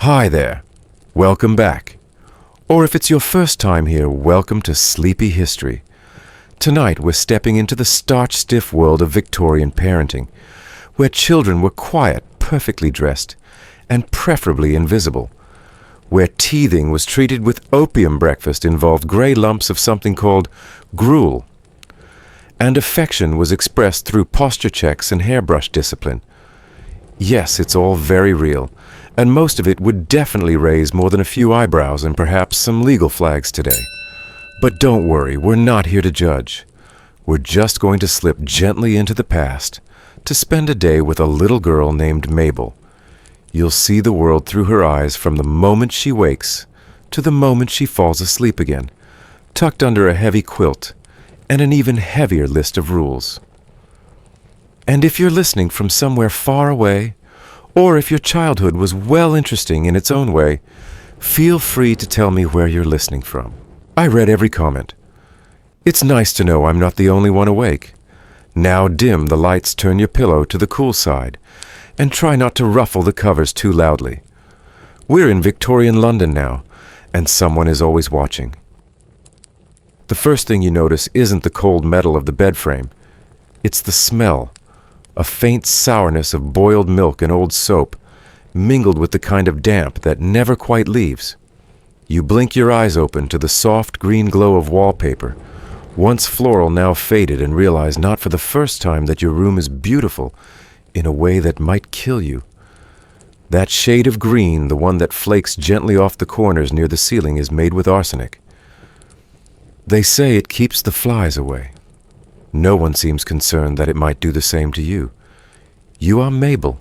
Hi there. Welcome back. Or if it's your first time here, welcome to Sleepy History. Tonight we're stepping into the starch-stiff world of Victorian parenting, where children were quiet, perfectly dressed, and preferably invisible. Where teething was treated with opium breakfast involved gray lumps of something called gruel. And affection was expressed through posture checks and hairbrush discipline. Yes, it's all very real, and most of it would definitely raise more than a few eyebrows and perhaps some legal flags today. But don't worry, we're not here to judge. We're just going to slip gently into the past to spend a day with a little girl named Mabel. You'll see the world through her eyes from the moment she wakes to the moment she falls asleep again, tucked under a heavy quilt and an even heavier list of rules. And if you're listening from somewhere far away, or if your childhood was well interesting in its own way, feel free to tell me where you're listening from. I read every comment. It's nice to know I'm not the only one awake. Now dim the lights, turn your pillow to the cool side, and try not to ruffle the covers too loudly. We're in Victorian London now, and someone is always watching. The first thing you notice isn't the cold metal of the bed frame. It's the smell. A faint sourness of boiled milk and old soap, mingled with the kind of damp that never quite leaves. You blink your eyes open to the soft green glow of wallpaper, once floral, now faded, and realize not for the first time that your room is beautiful in a way that might kill you. That shade of green, the one that flakes gently off the corners near the ceiling, is made with arsenic. They say it keeps the flies away. No one seems concerned that it might do the same to you. You are Mabel.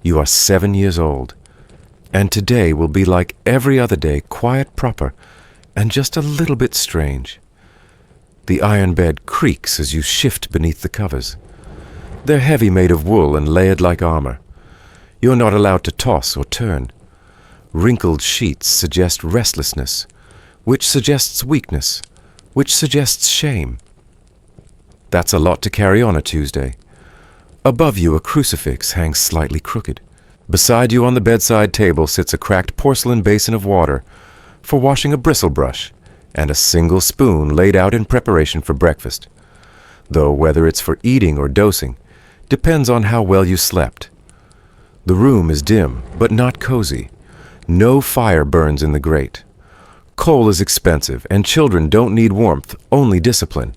You are 7 years old. And today will be like every other day, quiet, proper, and just a little bit strange. The iron bed creaks as you shift beneath the covers. They're heavy, made of wool and layered like armor. You're not allowed to toss or turn. Wrinkled sheets suggest restlessness, which suggests weakness, which suggests shame. That's a lot to carry on a Tuesday. Above you, a crucifix hangs slightly crooked. Beside you on the bedside table sits a cracked porcelain basin of water for washing a bristle brush and a single spoon laid out in preparation for breakfast, though whether it's for eating or dosing depends on how well you slept. The room is dim, but not cozy. No fire burns in the grate. Coal is expensive, and children don't need warmth, only discipline.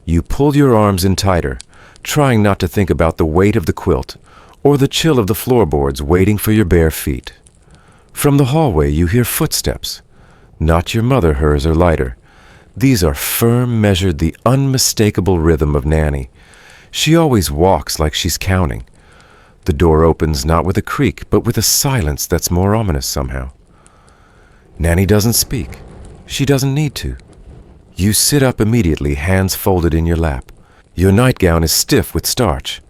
You pull your arms in tighter, trying not to think about the weight of the quilt or the chill of the floorboards waiting for your bare feet. From the hallway you hear footsteps. Not your mother, hers are lighter. These are firm, measured, the unmistakable rhythm of Nanny. She always walks like she's counting. The door opens not with a creak, but with a silence that's more ominous somehow. Nanny doesn't speak. She doesn't need to. You sit up immediately, hands folded in your lap. Your nightgown is stiff with starch,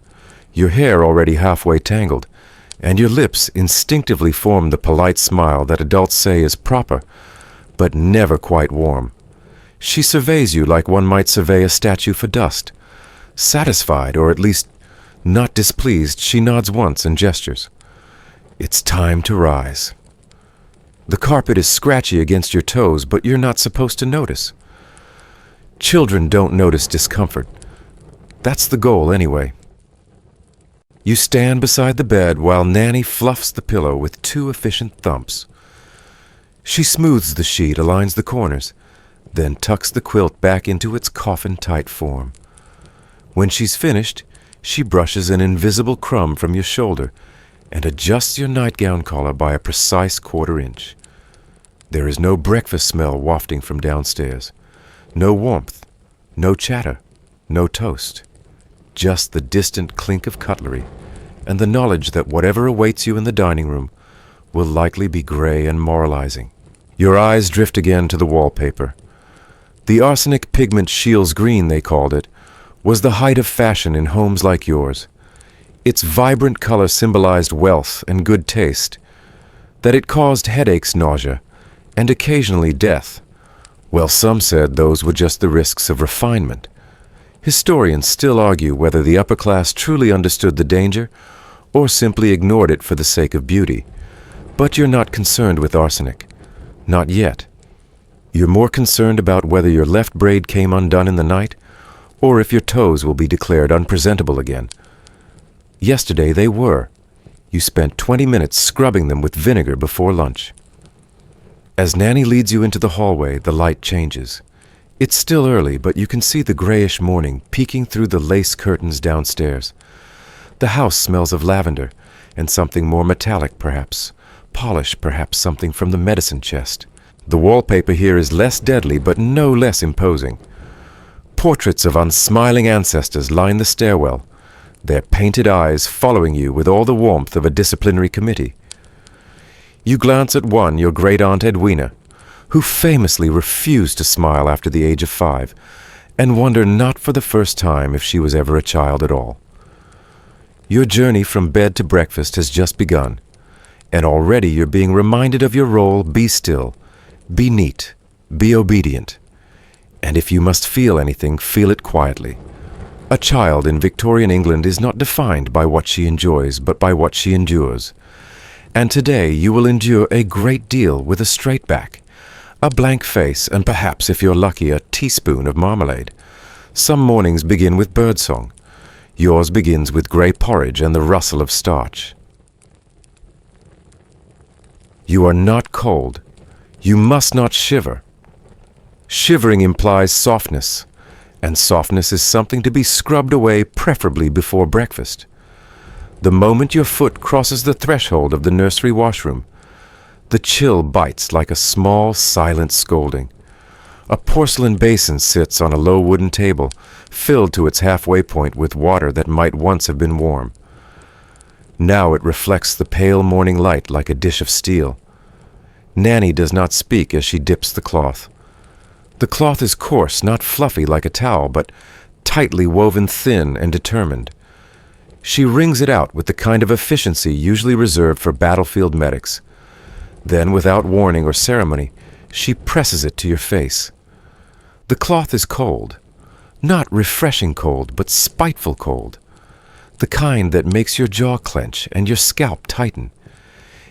your hair already halfway tangled, and your lips instinctively form the polite smile that adults say is proper, but never quite warm. She surveys you like one might survey a statue for dust. Satisfied, or at least not displeased, she nods once and gestures. It's time to rise. The carpet is scratchy against your toes, but you're not supposed to notice. Children don't notice discomfort. That's the goal anyway. You stand beside the bed while Nanny fluffs the pillow with 2 efficient thumps. She smooths the sheet, aligns the corners, then tucks the quilt back into its coffin-tight form. When she's finished, she brushes an invisible crumb from your shoulder and adjusts your nightgown collar by a precise 1/4 inch. There is no breakfast smell wafting from downstairs. No warmth, no chatter, no toast. Just the distant clink of cutlery and the knowledge that whatever awaits you in the dining room will likely be gray and moralizing. Your eyes drift again to the wallpaper. The arsenic pigment Shields green, they called it, was the height of fashion in homes like yours. Its vibrant color symbolized wealth and good taste. That it caused headaches, nausea, and occasionally death. Well, some said those were just the risks of refinement. Historians still argue whether the upper class truly understood the danger or simply ignored it for the sake of beauty. But you're not concerned with arsenic. Not yet. You're more concerned about whether your left braid came undone in the night, or if your toes will be declared unpresentable again. Yesterday they were. You spent 20 minutes scrubbing them with vinegar before lunch. As Nanny leads you into the hallway, the light changes. It's still early, but you can see the grayish morning peeking through the lace curtains downstairs. The house smells of lavender, and something more metallic, perhaps. Polish, perhaps something from the medicine chest. The wallpaper here is less deadly, but no less imposing. Portraits of unsmiling ancestors line the stairwell, their painted eyes following you with all the warmth of a disciplinary committee. You glance at one, your great-aunt Edwina, who famously refused to smile after the age of 5, and wonder not for the first time if she was ever a child at all. Your journey from bed to breakfast has just begun, and already you're being reminded of your role. Be still, be neat, be obedient, and if you must feel anything, feel it quietly. A child in Victorian England is not defined by what she enjoys, but by what she endures. And today you will endure a great deal with a straight back, a blank face, and perhaps, if you're lucky, a teaspoon of marmalade. Some mornings begin with birdsong. Yours begins with grey porridge and the rustle of starch. You are not cold. You must not shiver. Shivering implies softness, and softness is something to be scrubbed away, preferably before breakfast. The moment your foot crosses the threshold of the nursery washroom, the chill bites like a small, silent scolding. A porcelain basin sits on a low wooden table, filled to its halfway point with water that might once have been warm. Now it reflects the pale morning light like a dish of steel. Nanny does not speak as she dips the cloth. The cloth is coarse, not fluffy like a towel, but tightly woven, thin and determined. She wrings it out with the kind of efficiency usually reserved for battlefield medics. Then, without warning or ceremony, she presses it to your face. The cloth is cold. Not refreshing cold, but spiteful cold. The kind that makes your jaw clench and your scalp tighten.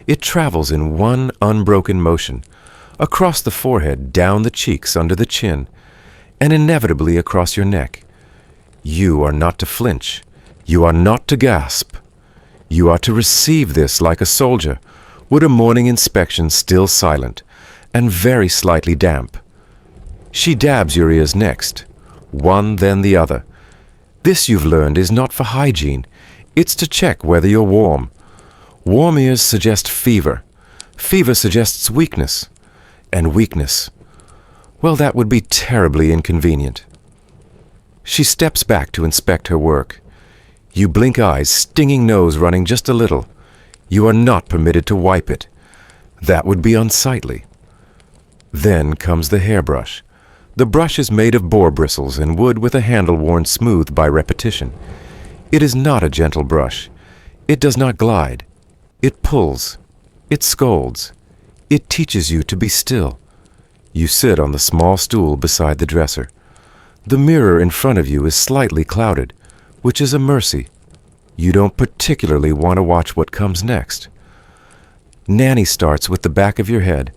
It travels in one unbroken motion, across the forehead, down the cheeks, under the chin, and inevitably across your neck. You are not to flinch. You are not to gasp. You are to receive this like a soldier would a morning inspection, still silent and very slightly damp. She dabs your ears next, one then the other. This, you've learned, is not for hygiene. It's to check whether you're warm. Warm ears suggest fever. Fever suggests weakness. And weakness, well, that would be terribly inconvenient. She steps back to inspect her work. You blink eyes, stinging nose running just a little. You are not permitted to wipe it. That would be unsightly. Then comes the hairbrush. The brush is made of boar bristles and wood with a handle worn smooth by repetition. It is not a gentle brush. It does not glide. It pulls. It scolds. It teaches you to be still. You sit on the small stool beside the dresser. The mirror in front of you is slightly clouded, which is a mercy. You don't particularly want to watch what comes next. Nanny starts with the back of your head,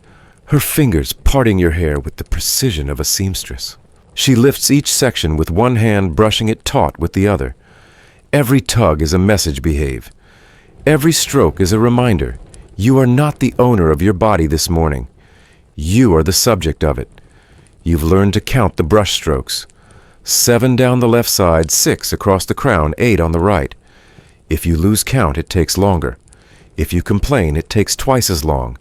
her fingers parting your hair with the precision of a seamstress. She lifts each section with one hand, brushing it taut with the other. Every tug is a message, behave. Every stroke is a reminder. You are not the owner of your body this morning. You are the subject of it. You've learned to count the brush strokes. 7 down the left side, 6 across the crown, 8 on the right. If you lose count, it takes longer. If you complain, it takes twice as long.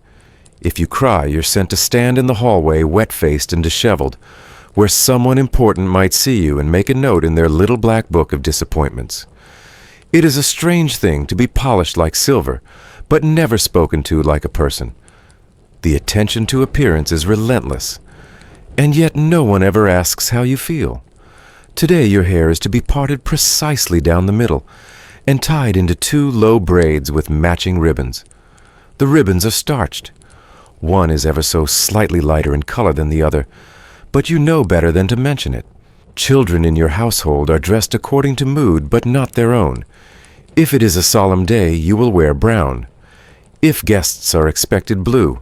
If you cry, you're sent to stand in the hallway, wet-faced and disheveled, where someone important might see you and make a note in their little black book of disappointments. It is a strange thing to be polished like silver, but never spoken to like a person. The attention to appearance is relentless, and yet no one ever asks how you feel. Today your hair is to be parted precisely down the middle, and tied into 2 low braids with matching ribbons. The ribbons are starched. One is ever so slightly lighter in color than the other, but you know better than to mention it. Children in your household are dressed according to mood, but not their own. If it is a solemn day, you will wear brown. If guests are expected, blue.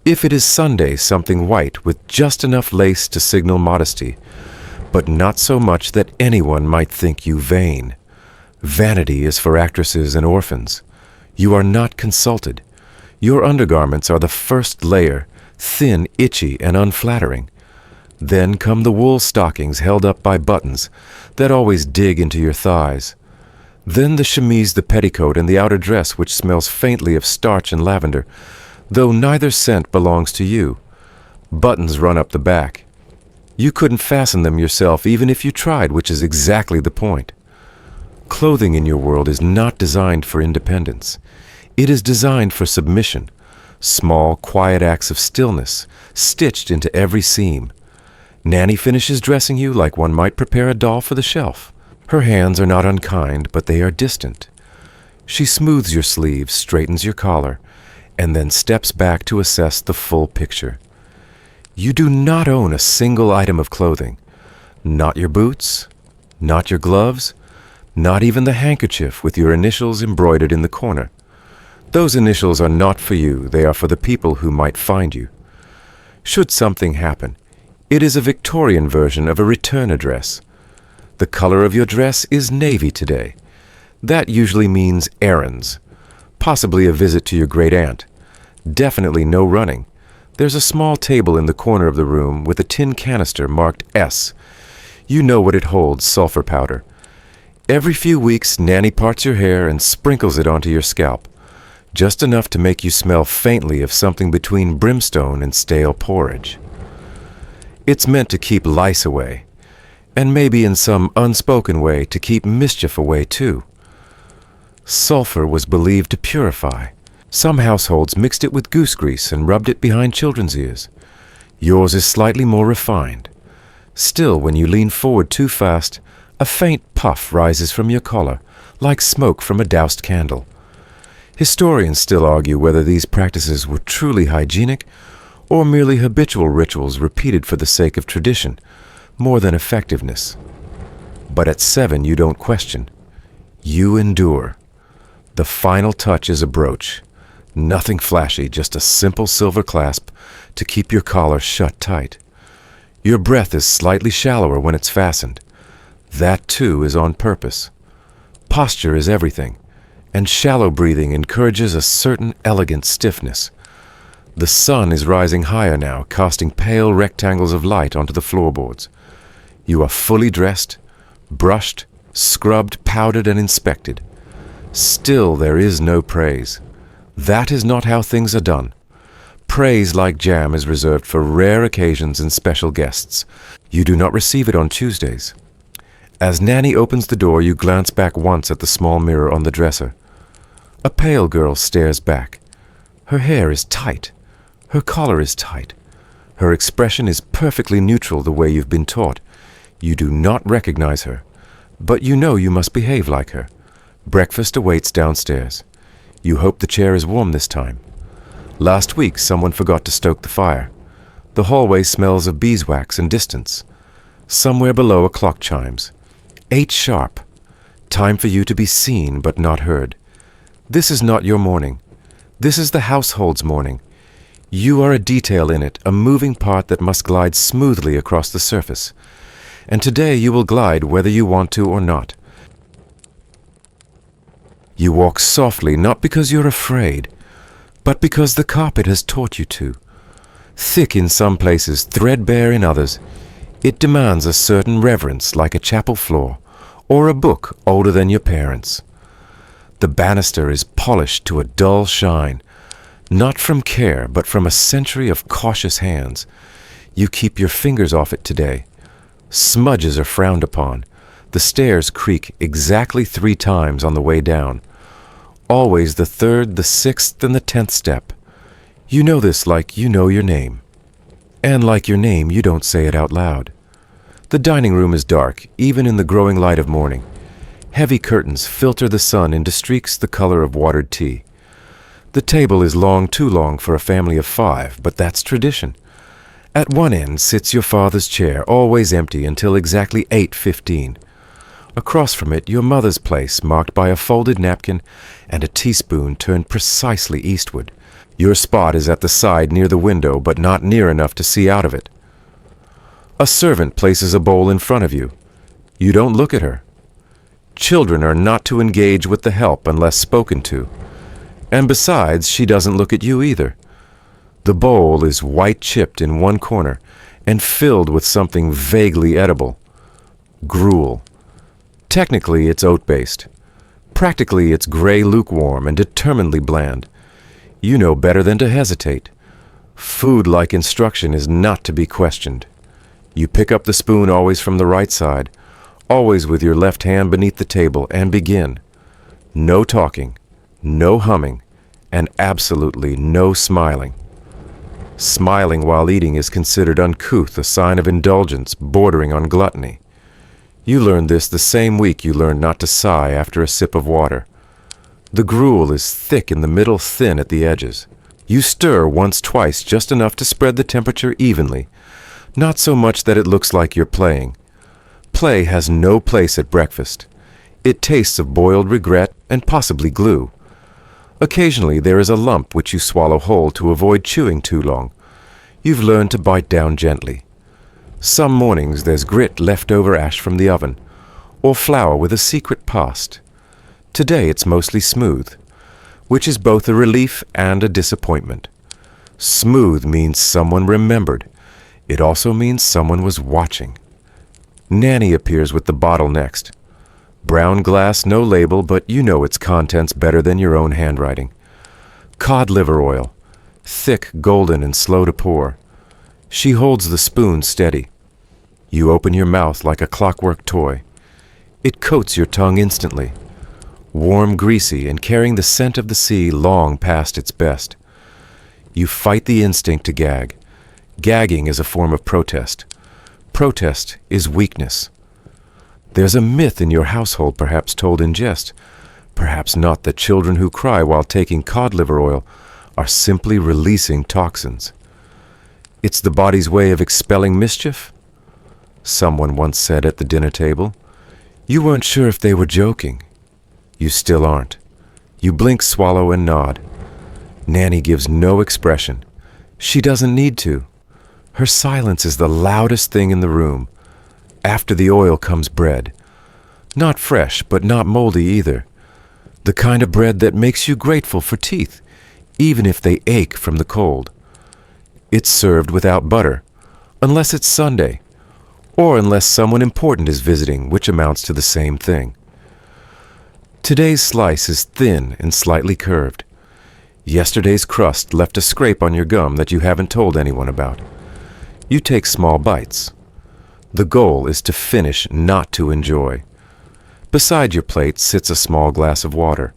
If it is Sunday, something white with just enough lace to signal modesty, but not so much that anyone might think you vain. Vanity is for actresses and orphans. You are not consulted. Your undergarments are the first layer, thin, itchy, and unflattering. Then come the wool stockings held up by buttons that always dig into your thighs. Then the chemise, the petticoat, and the outer dress which smells faintly of starch and lavender, though neither scent belongs to you. Buttons run up the back. You couldn't fasten them yourself even if you tried, which is exactly the point. Clothing in your world is not designed for independence. It is designed for submission, small, quiet acts of stillness, stitched into every seam. Nanny finishes dressing you like one might prepare a doll for the shelf. Her hands are not unkind, but they are distant. She smooths your sleeves, straightens your collar, and then steps back to assess the full picture. You do not own a single item of clothing. Not your boots, not your gloves, not even the handkerchief with your initials embroidered in the corner. Those initials are not for you, they are for the people who might find you. Should something happen, it is a Victorian version of a return address. The color of your dress is navy today. That usually means errands, possibly a visit to your great-aunt. Definitely no running. There's a small table in the corner of the room with a tin canister marked S. You know what it holds, sulfur powder. Every few weeks, Nanny parts your hair and sprinkles it onto your scalp, just enough to make you smell faintly of something between brimstone and stale porridge. It's meant to keep lice away, and maybe in some unspoken way to keep mischief away too. Sulfur was believed to purify. Some households mixed it with goose grease and rubbed it behind children's ears. Yours is slightly more refined. Still, when you lean forward too fast, a faint puff rises from your collar, like smoke from a doused candle. Historians still argue whether these practices were truly hygienic or merely habitual rituals repeated for the sake of tradition, more than effectiveness. But at 7, you don't question. You endure. The final touch is a brooch. Nothing flashy, just a simple silver clasp to keep your collar shut tight. Your breath is slightly shallower when it's fastened. That, too, is on purpose. Posture is everything, and shallow breathing encourages a certain elegant stiffness. The sun is rising higher now, casting pale rectangles of light onto the floorboards. You are fully dressed, brushed, scrubbed, powdered, and inspected. Still, there is no praise. That is not how things are done. Praise, like jam, is reserved for rare occasions and special guests. You do not receive it on Tuesdays. As Nanny opens the door, you glance back once at the small mirror on the dresser. A pale girl stares back. Her hair is tight. Her collar is tight. Her expression is perfectly neutral the way you've been taught. You do not recognize her, but you know you must behave like her. Breakfast awaits downstairs. You hope the chair is warm this time. Last week, someone forgot to stoke the fire. The hallway smells of beeswax and distance. Somewhere below a clock chimes. 8 sharp. Time for you to be seen but not heard. This is not your morning. This is the household's morning. You are a detail in it, a moving part that must glide smoothly across the surface. And today you will glide whether you want to or not. You walk softly, not because you're afraid, but because the carpet has taught you to. Thick in some places, threadbare in others, it demands a certain reverence like a chapel floor, or a book older than your parents. The banister is polished to a dull shine, not from care, but from a century of cautious hands. You keep your fingers off it today. Smudges are frowned upon. The stairs creak exactly 3 times on the way down. Always the 3rd, the 6th, and the 10th step. You know this like you know your name. And like your name, you don't say it out loud. The dining room is dark, even in the growing light of morning. Heavy curtains filter the sun into streaks the color of watered tea. The table is long, too long for a family of 5, but that's tradition. At one end sits your father's chair, always empty until exactly 8:15. Across from it, your mother's place, marked by a folded napkin and a teaspoon turned precisely eastward. Your spot is at the side near the window, but not near enough to see out of it. A servant places a bowl in front of you. You don't look at her. Children are not to engage with the help unless spoken to. And besides, she doesn't look at you either. The bowl is white chipped in one corner and filled with something vaguely edible. Gruel. Technically, it's oat-based. Practically, it's gray lukewarm and determinedly bland. You know better than to hesitate. Food-like instruction is not to be questioned. You pick up the spoon always from the right side, always with your left hand beneath the table, and begin. No talking, no humming, and absolutely no smiling. Smiling while eating is considered uncouth, a sign of indulgence bordering on gluttony. You learned this the same week you learned not to sigh after a sip of water. The gruel is thick in the middle, thin at the edges. You stir once, twice, just enough to spread the temperature evenly, not so much that it looks like you're playing. Play has no place at breakfast. It tastes of boiled regret and possibly glue. Occasionally there is a lump which you swallow whole to avoid chewing too long. You've learned to bite down gently. Some mornings there's grit left over ash from the oven, or flour with a secret past. Today it's mostly smooth, which is both a relief and a disappointment. Smooth means someone remembered. It also means someone was watching. Nanny appears with the bottle next. Brown glass, no label, but you know its contents better than your own handwriting. Cod liver oil, thick, golden, and slow to pour. She holds the spoon steady. You open your mouth like a clockwork toy. It coats your tongue instantly. Warm, greasy, and carrying the scent of the sea long past its best. You fight the instinct to gag. Gagging is a form of protest. Protest is weakness. There's a myth in your household, perhaps told in jest. Perhaps not, that children who cry while taking cod liver oil are simply releasing toxins. It's the body's way of expelling mischief? Someone once said at the dinner table. You weren't sure if they were joking. You still aren't. You blink, swallow, and nod. Nanny gives no expression. She doesn't need to. Her silence is the loudest thing in the room. After the oil comes bread. Not fresh, but not moldy either. The kind of bread that makes you grateful for teeth, even if they ache from the cold. It's served without butter, unless it's Sunday, or unless someone important is visiting, which amounts to the same thing. Today's slice is thin and slightly curved. Yesterday's crust left a scrape on your gum that you haven't told anyone about. You take small bites. The goal is to finish, not to enjoy. Beside your plate sits a small glass of water.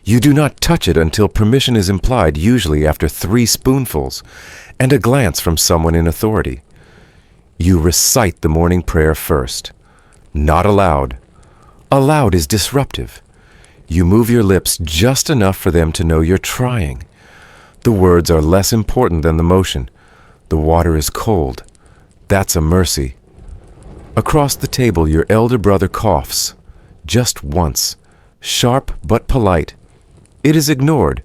You do not touch it until permission is implied, usually after 3 spoonfuls, and a glance from someone in authority. You recite the morning prayer first. Not aloud. Aloud is disruptive. You move your lips just enough for them to know you're trying. The words are less important than the motion. The water is cold. That's a mercy. Across the table, your elder brother coughs. Just once. Sharp but polite. It is ignored.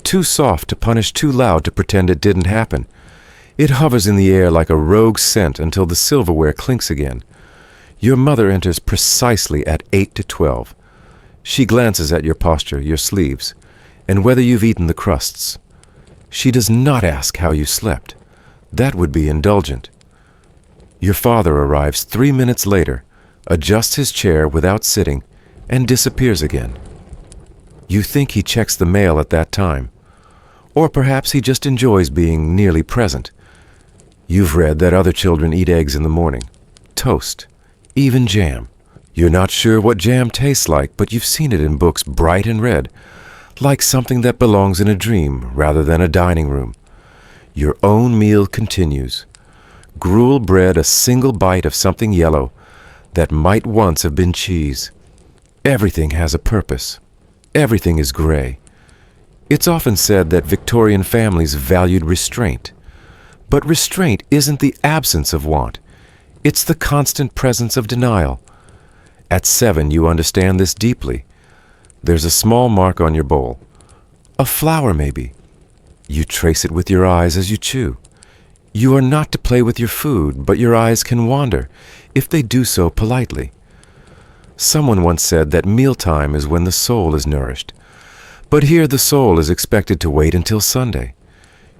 Too soft to punish, too loud to pretend it didn't happen. It hovers in the air like a rogue scent until the silverware clinks again. Your mother enters precisely at 8 to 12. She glances at your posture, your sleeves, and whether you've eaten the crusts. She does not ask how you slept. That would be indulgent. Your father arrives 3 minutes later, adjusts his chair without sitting, and disappears again. You think he checks the mail at that time. Or perhaps he just enjoys being nearly present. You've read that other children eat eggs in the morning, toast, even jam. You're not sure what jam tastes like, but you've seen it in books bright and red, like something that belongs in a dream rather than a dining room. Your own meal continues. Gruel bread, a single bite of something yellow that might once have been cheese. Everything has a purpose. Everything is gray. It's often said that Victorian families valued restraint. But restraint isn't the absence of want. It's the constant presence of denial. At 7, you understand this deeply. There's a small mark on your bowl. A flower, maybe. You trace it with your eyes as you chew. You are not to play with your food, but your eyes can wander, if they do so politely. Someone once said that mealtime is when the soul is nourished. But here the soul is expected to wait until Sunday.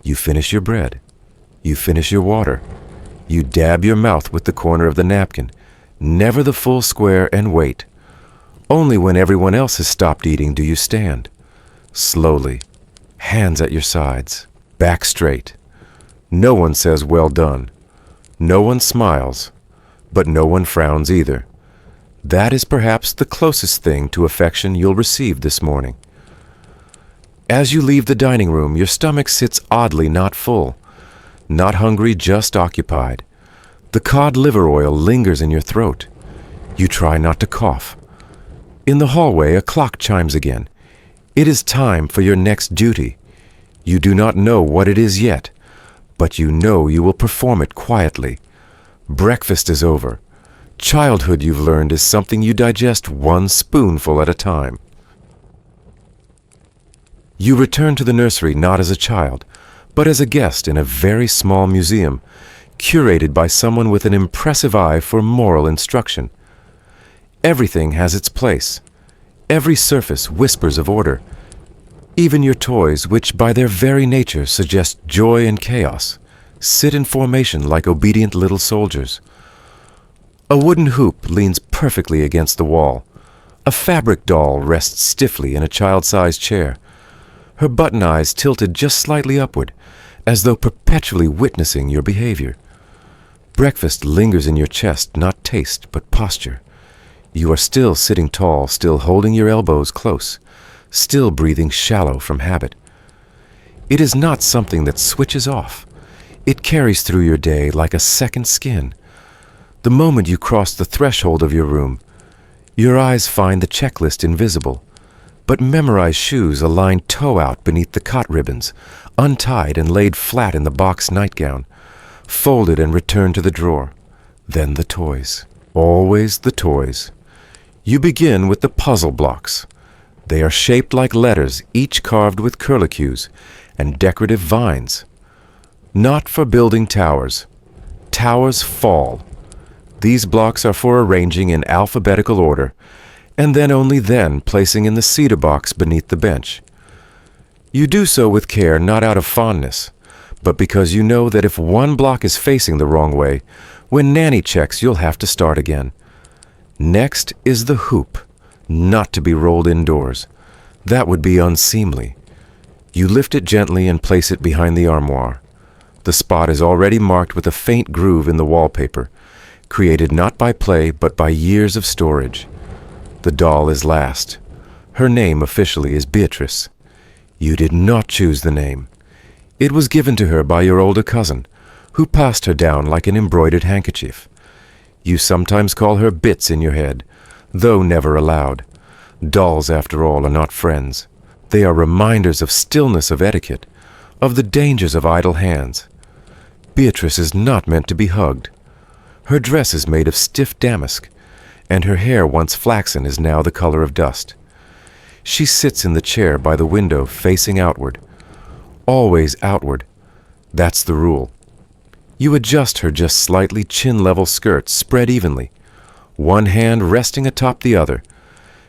You finish your bread. You finish your water. You dab your mouth with the corner of the napkin, never the full square, and wait. Only when everyone else has stopped eating do you stand. Slowly, hands at your sides, back straight. No one says well done. No one smiles, but no one frowns either. That is perhaps the closest thing to affection you'll receive this morning. As you leave the dining room, your stomach sits oddly not full, not hungry, just occupied. The cod liver oil lingers in your throat. You try not to cough. In the hallway, a clock chimes again. It is time for your next duty. You do not know what it is yet, but you know you will perform it quietly. Breakfast is over. Childhood, you've learned, is something you digest one spoonful at a time. You return to the nursery not as a child, but as a guest in a very small museum, curated by someone with an impressive eye for moral instruction. Everything has its place. Every surface whispers of order. Even your toys, which by their very nature suggest joy and chaos, sit in formation like obedient little soldiers. A wooden hoop leans perfectly against the wall. A fabric doll rests stiffly in a child-sized chair, her button eyes tilted just slightly upward, as though perpetually witnessing your behavior. Breakfast lingers in your chest, not taste, but posture. You are still sitting tall, still holding your elbows close, still breathing shallow from habit. It is not something that switches off. It carries through your day like a second skin. The moment you cross the threshold of your room, your eyes find the checklist invisible, but memorized shoes a line toe out beneath the cot ribbons, untied and laid flat in the box nightgown, folded and returned to the drawer. Then the toys. Always the toys. You begin with the puzzle blocks. They are shaped like letters, each carved with curlicues and decorative vines. Not for building towers. Towers fall. These blocks are for arranging in alphabetical order, and then only then placing in the cedar box beneath the bench. You do so with care, not out of fondness, but because you know that if one block is facing the wrong way, when Nanny checks, you'll have to start again. Next is the hoop, not to be rolled indoors. That would be unseemly. You lift it gently and place it behind the armoire. The spot is already marked with a faint groove in the wallpaper, created not by play but by years of storage. The doll is last. Her name officially is Beatrice. You did not choose the name. It was given to her by your older cousin, who passed her down like an embroidered handkerchief. You sometimes call her Bits in your head, though never aloud. Dolls, after all, are not friends. They are reminders of stillness, of etiquette, of the dangers of idle hands. Beatrice is not meant to be hugged. Her dress is made of stiff damask, and her hair, once flaxen, is now the color of dust. She sits in the chair by the window, facing outward. Always outward. That's the rule. You adjust her just slightly chin-level skirts, spread evenly, one hand resting atop the other.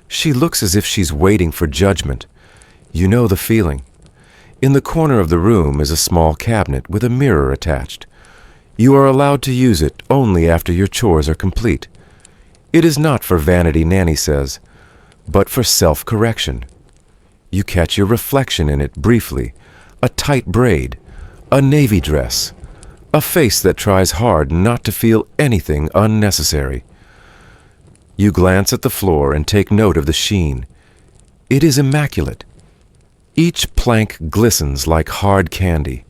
She looks as if she's waiting for judgment. You know the feeling. In the corner of the room is a small cabinet with a mirror attached. You are allowed to use it only after your chores are complete. It is not for vanity, Nanny says, but for self-correction. You catch your reflection in it briefly, a tight braid, a navy dress, a face that tries hard not to feel anything unnecessary. You glance at the floor and take note of the sheen. It is immaculate. Each plank glistens like hard candy.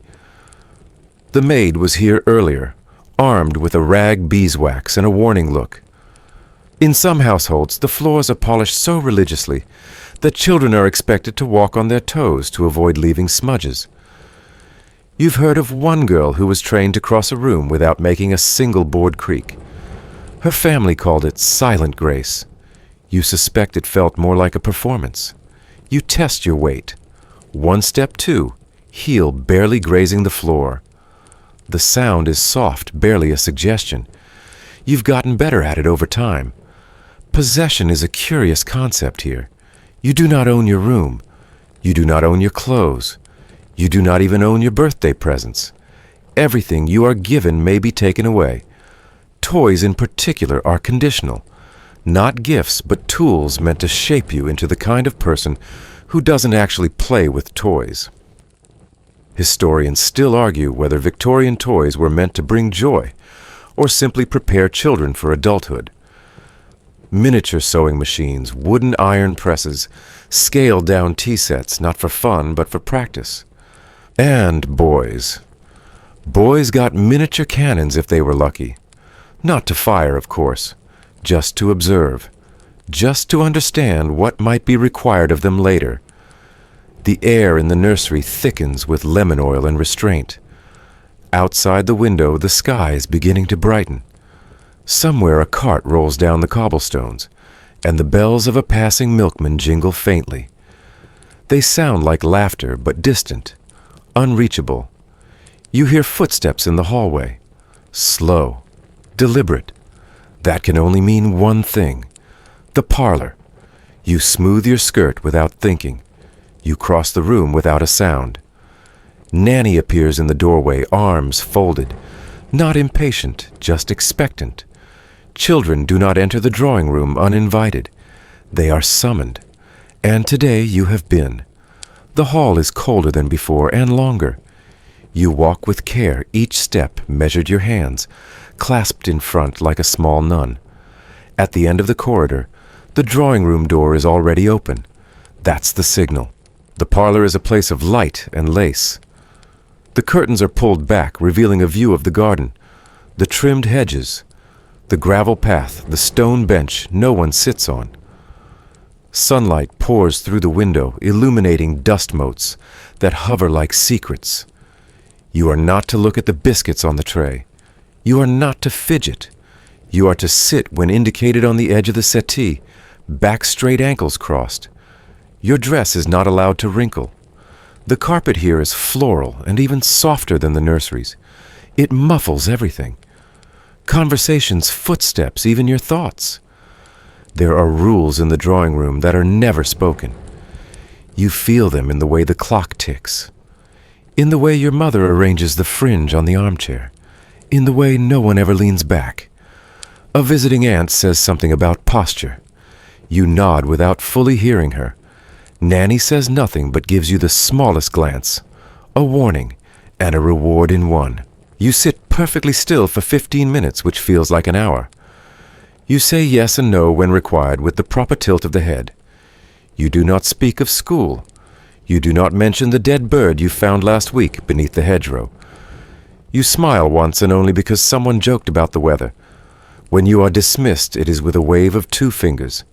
The maid was here earlier, armed with a rag beeswax and a warning look. In some households, the floors are polished so religiously that children are expected to walk on their toes to avoid leaving smudges. You've heard of one girl who was trained to cross a room without making a single board creak. Her family called it silent grace. You suspect it felt more like a performance. You test your weight. 1 step 2, heel barely grazing the floor. The sound is soft, barely a suggestion. You've gotten better at it over time. Possession is a curious concept here. You do not own your room. You do not own your clothes. You do not even own your birthday presents. Everything you are given may be taken away. Toys in particular are conditional. Not gifts, but tools meant to shape you into the kind of person who doesn't actually play with toys. Historians still argue whether Victorian toys were meant to bring joy or simply prepare children for adulthood. Miniature sewing machines, wooden iron presses, scaled-down tea sets, not for fun but for practice. And boys. Boys got miniature cannons if they were lucky. Not to fire, of course, just to observe, just to understand what might be required of them later. The air in the nursery thickens with lemon oil and restraint. Outside the window, the sky is beginning to brighten. Somewhere a cart rolls down the cobblestones, and the bells of a passing milkman jingle faintly. They sound like laughter, but distant, unreachable. You hear footsteps in the hallway, slow, deliberate. That can only mean one thing. The parlor. You smooth your skirt without thinking. You cross the room without a sound. Nanny appears in the doorway, arms folded, not impatient, just expectant. Children do not enter the drawing room uninvited. They are summoned. And today you have been. The hall is colder than before and longer. You walk with care, each step measured your hands, clasped in front like a small nun. At the end of the corridor, the drawing room door is already open. That's the signal. The parlor is a place of light and lace. The curtains are pulled back, revealing a view of the garden, the trimmed hedges, the gravel path, the stone bench no one sits on. Sunlight pours through the window, illuminating dust motes that hover like secrets. You are not to look at the biscuits on the tray. You are not to fidget. You are to sit when indicated on the edge of the settee, back straight, ankles crossed. Your dress is not allowed to wrinkle. The carpet here is floral and even softer than the nursery's. It muffles everything. Conversations, footsteps, even your thoughts. There are rules in the drawing room that are never spoken. You feel them in the way the clock ticks, in the way your mother arranges the fringe on the armchair, in the way no one ever leans back. A visiting aunt says something about posture. You nod without fully hearing her. Nanny says nothing but gives you the smallest glance, a warning, and a reward in one. You sit perfectly still for 15 minutes, which feels like an hour. You say yes and no when required with the proper tilt of the head. You do not speak of school. You do not mention the dead bird you found last week beneath the hedgerow. You smile once and only because someone joked about the weather. When you are dismissed, it is with a wave of 2 fingers,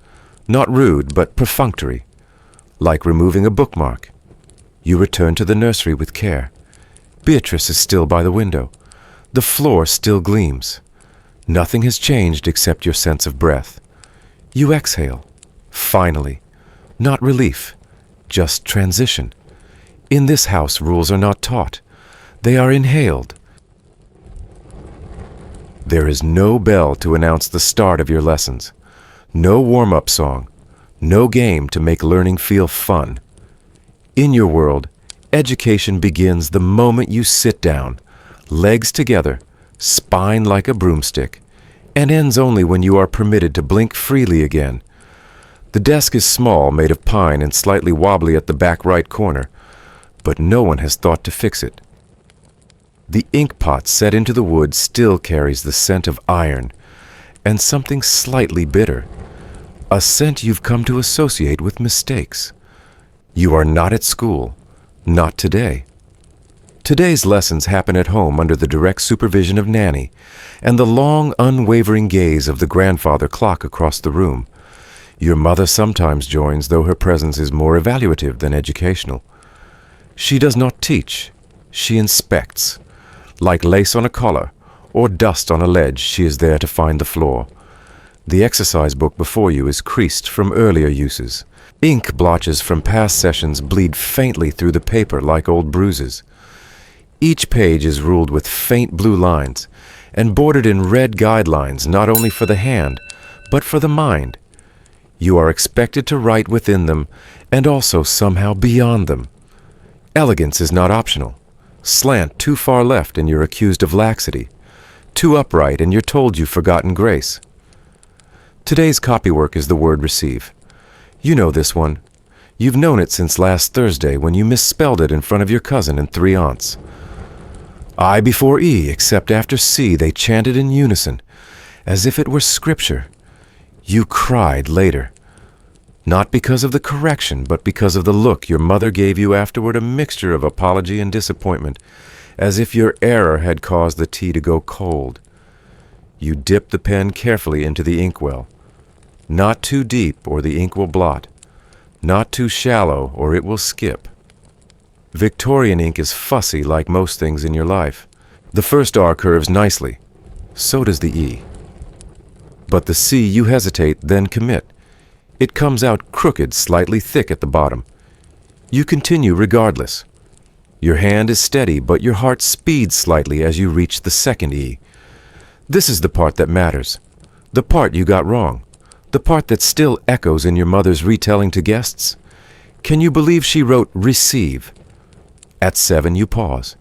not rude but perfunctory, like removing a bookmark. You return to the nursery with care. Beatrice is still by the window. The floor still gleams. Nothing has changed except your sense of breath. You exhale. Finally. Not relief, just transition. In this house, rules are not taught. They are inhaled. There is no bell to announce the start of your lessons. No warm-up song. No game to make learning feel fun. In your world, education begins the moment you sit down, legs together, spine like a broomstick, and ends only when you are permitted to blink freely again. The desk is small, made of pine and slightly wobbly at the back right corner, but no one has thought to fix it. The ink pot set into the wood still carries the scent of iron and something slightly bitter, a scent you've come to associate with mistakes. You are not at school, not today. Today's lessons happen at home under the direct supervision of Nanny and the long, unwavering gaze of the grandfather clock across the room. Your mother sometimes joins, though her presence is more evaluative than educational. She does not teach, she inspects. Like lace on a collar or dust on a ledge, she is there to find the flaw. The exercise book before you is creased from earlier uses. Ink blotches from past sessions bleed faintly through the paper like old bruises. Each page is ruled with faint blue lines and bordered in red guidelines not only for the hand, but for the mind. You are expected to write within them and also somehow beyond them. Elegance is not optional. Slant too far left and you're accused of laxity. Too upright and you're told you've forgotten grace. Today's copywork is the word receive. You know this one. You've known it since last Thursday when you misspelled it in front of your cousin and 3 aunts. I before E, except after C, they chanted in unison, as if it were scripture. You cried later. Not because of the correction, but because of the look your mother gave you afterward, a mixture of apology and disappointment, as if your error had caused the tea to go cold. You dipped the pen carefully into the inkwell. Not too deep, or the ink will blot. Not too shallow, or it will skip. Victorian ink is fussy like most things in your life. The first R curves nicely. So does the E. But the C you hesitate, then commit. It comes out crooked, slightly thick at the bottom. You continue regardless. Your hand is steady, but your heart speeds slightly as you reach the second E. This is the part that matters. The part you got wrong. The part that still echoes in your mother's retelling to guests. Can you believe she wrote receive? At 7 you pause.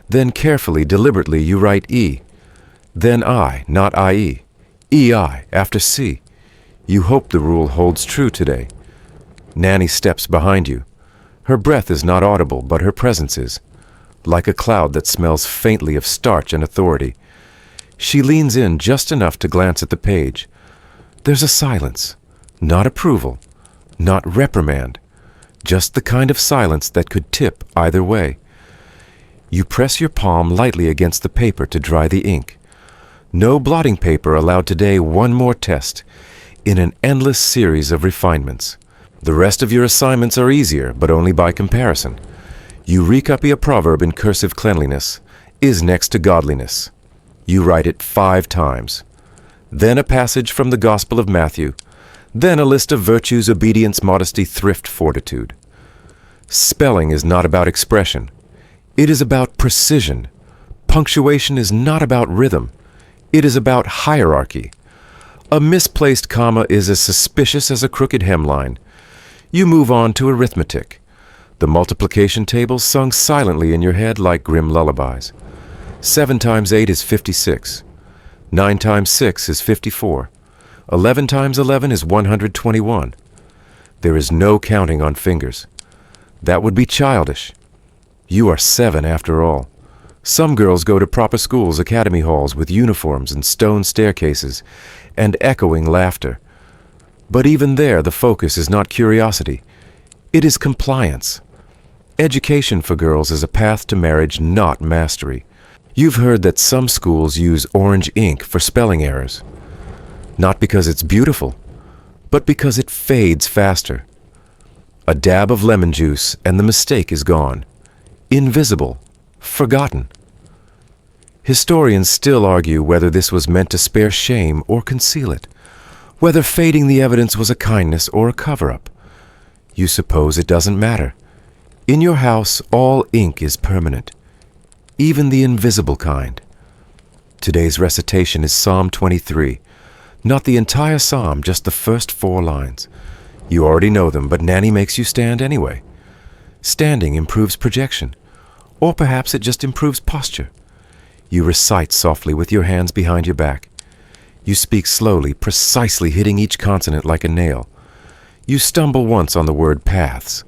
Then carefully, deliberately you write E. Then I, not IE. EI after C. You hope the rule holds true today. Nanny steps behind you. Her breath is not audible, but her presence is, like a cloud that smells faintly of starch and authority. She leans in just enough to glance at the page. There's a silence, not approval, not reprimand, just the kind of silence that could tip either way. You press your palm lightly against the paper to dry the ink. No blotting paper allowed today. One more test in an endless series of refinements. The rest of your assignments are easier, but only by comparison. You recopy a proverb in cursive cleanliness, is next to godliness. You write it 5 times. Then a passage from the Gospel of Matthew, then a list of virtues, obedience, modesty, thrift, fortitude. Spelling is not about expression. It is about precision. Punctuation is not about rhythm. It is about hierarchy. A misplaced comma is as suspicious as a crooked hemline. You move on to arithmetic. The multiplication table sung silently in your head like grim lullabies. 7 times 8 is 56. 9 times 6 is 54. 11 times 11 is 121. There is no counting on fingers. That would be childish. You are 7 after all. Some girls go to proper schools, academy halls with uniforms and stone staircases and echoing laughter. But even there, the focus is not curiosity. It is compliance. Education for girls is a path to marriage, not mastery. You've heard that some schools use orange ink for spelling errors. Not because it's beautiful, but because it fades faster. A dab of lemon juice and the mistake is gone. Invisible. Forgotten. Historians still argue whether this was meant to spare shame or conceal it, whether fading the evidence was a kindness or a cover-up. You suppose it doesn't matter. In your house, all ink is permanent, even the invisible kind. Today's recitation is Psalm 23. Not the entire psalm, just the first 4 lines. You already know them, but Nanny makes you stand anyway. Standing improves projection, or perhaps it just improves posture. You recite softly with your hands behind your back. You speak slowly, precisely hitting each consonant like a nail. You stumble once on the word paths.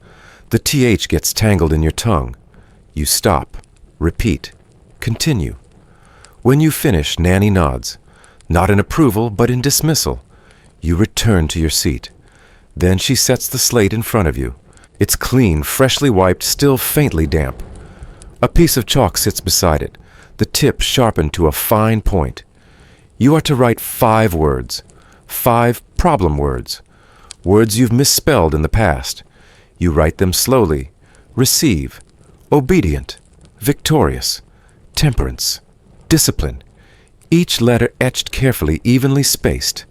The TH gets tangled in your tongue. You stop, repeat, continue. When you finish, Nanny nods, not in approval, but in dismissal. You return to your seat. Then she sets the slate in front of you. It's clean, freshly wiped, still faintly damp. A piece of chalk sits beside it, the tip sharpened to a fine point. You are to write 5 words, 5 problem words, words you've misspelled in the past. You write them slowly. Receive, obedient, victorious, temperance, discipline. Each letter etched carefully, evenly spaced.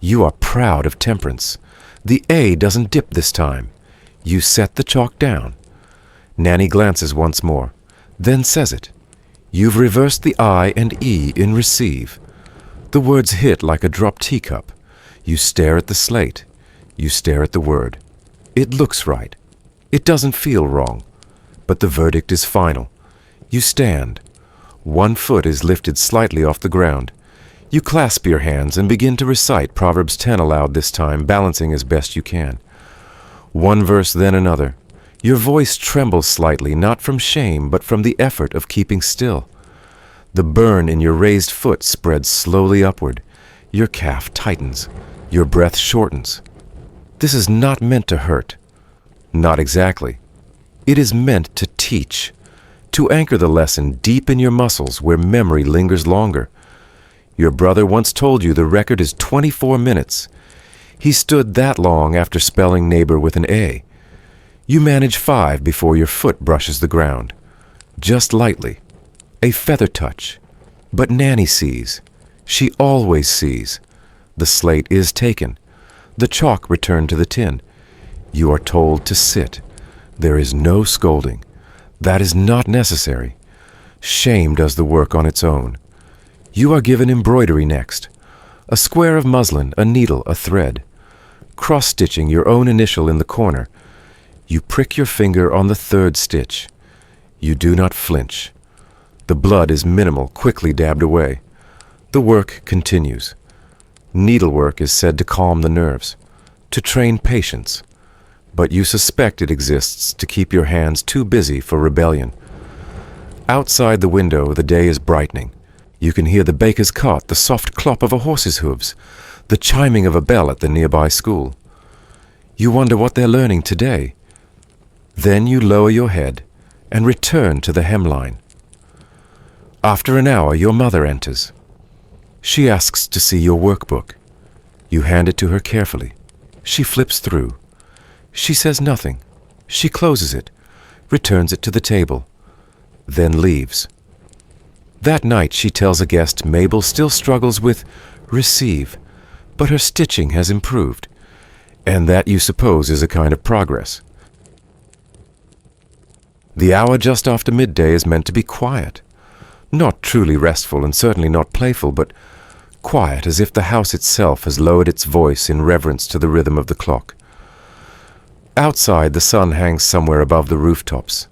You are proud of temperance. The A doesn't dip this time. You set the chalk down. Nanny glances once more, then says it. You've reversed the I and E in receive. The words hit like a dropped teacup. You stare at the slate. You stare at the word. It looks right. It doesn't feel wrong. But the verdict is final. You stand. One foot is lifted slightly off the ground. You clasp your hands and begin to recite Proverbs 10 aloud this time, balancing as best you can. One verse, then another. Your voice trembles slightly, not from shame, but from the effort of keeping still. The burn in your raised foot spreads slowly upward. Your calf tightens. Your breath shortens. This is not meant to hurt. Not exactly. It is meant to teach, to anchor the lesson deep in your muscles where memory lingers longer. Your brother once told you the record is 24 minutes. He stood that long after spelling neighbor with an A. You manage 5 before your foot brushes the ground. Just lightly. A feather touch. But Nanny sees. She always sees. The slate is taken. The chalk returned to the tin. You are told to sit. There is no scolding. That is not necessary. Shame does the work on its own. You are given embroidery next. A square of muslin, a needle, a thread. Cross-stitching your own initial in the corner. You prick your finger on the 3rd stitch. You do not flinch. The blood is minimal, quickly dabbed away. The work continues. Needlework is said to calm the nerves, to train patience. But you suspect it exists to keep your hands too busy for rebellion. Outside the window, the day is brightening. You can hear the baker's cart, the soft clop of a horse's hooves, the chiming of a bell at the nearby school. You wonder what they're learning today. Then you lower your head and return to the hemline. After an hour, your mother enters. She asks to see your workbook. You hand it to her carefully. She flips through. She says nothing. She closes it, returns it to the table, then leaves. That night she tells a guest Mabel still struggles with receive, but her stitching has improved, and that you suppose is a kind of progress. The hour just after midday is meant to be quiet, not truly restful and certainly not playful, but quiet as if the house itself has lowered its voice in reverence to the rhythm of the clock. Outside, the sun hangs somewhere above the rooftops,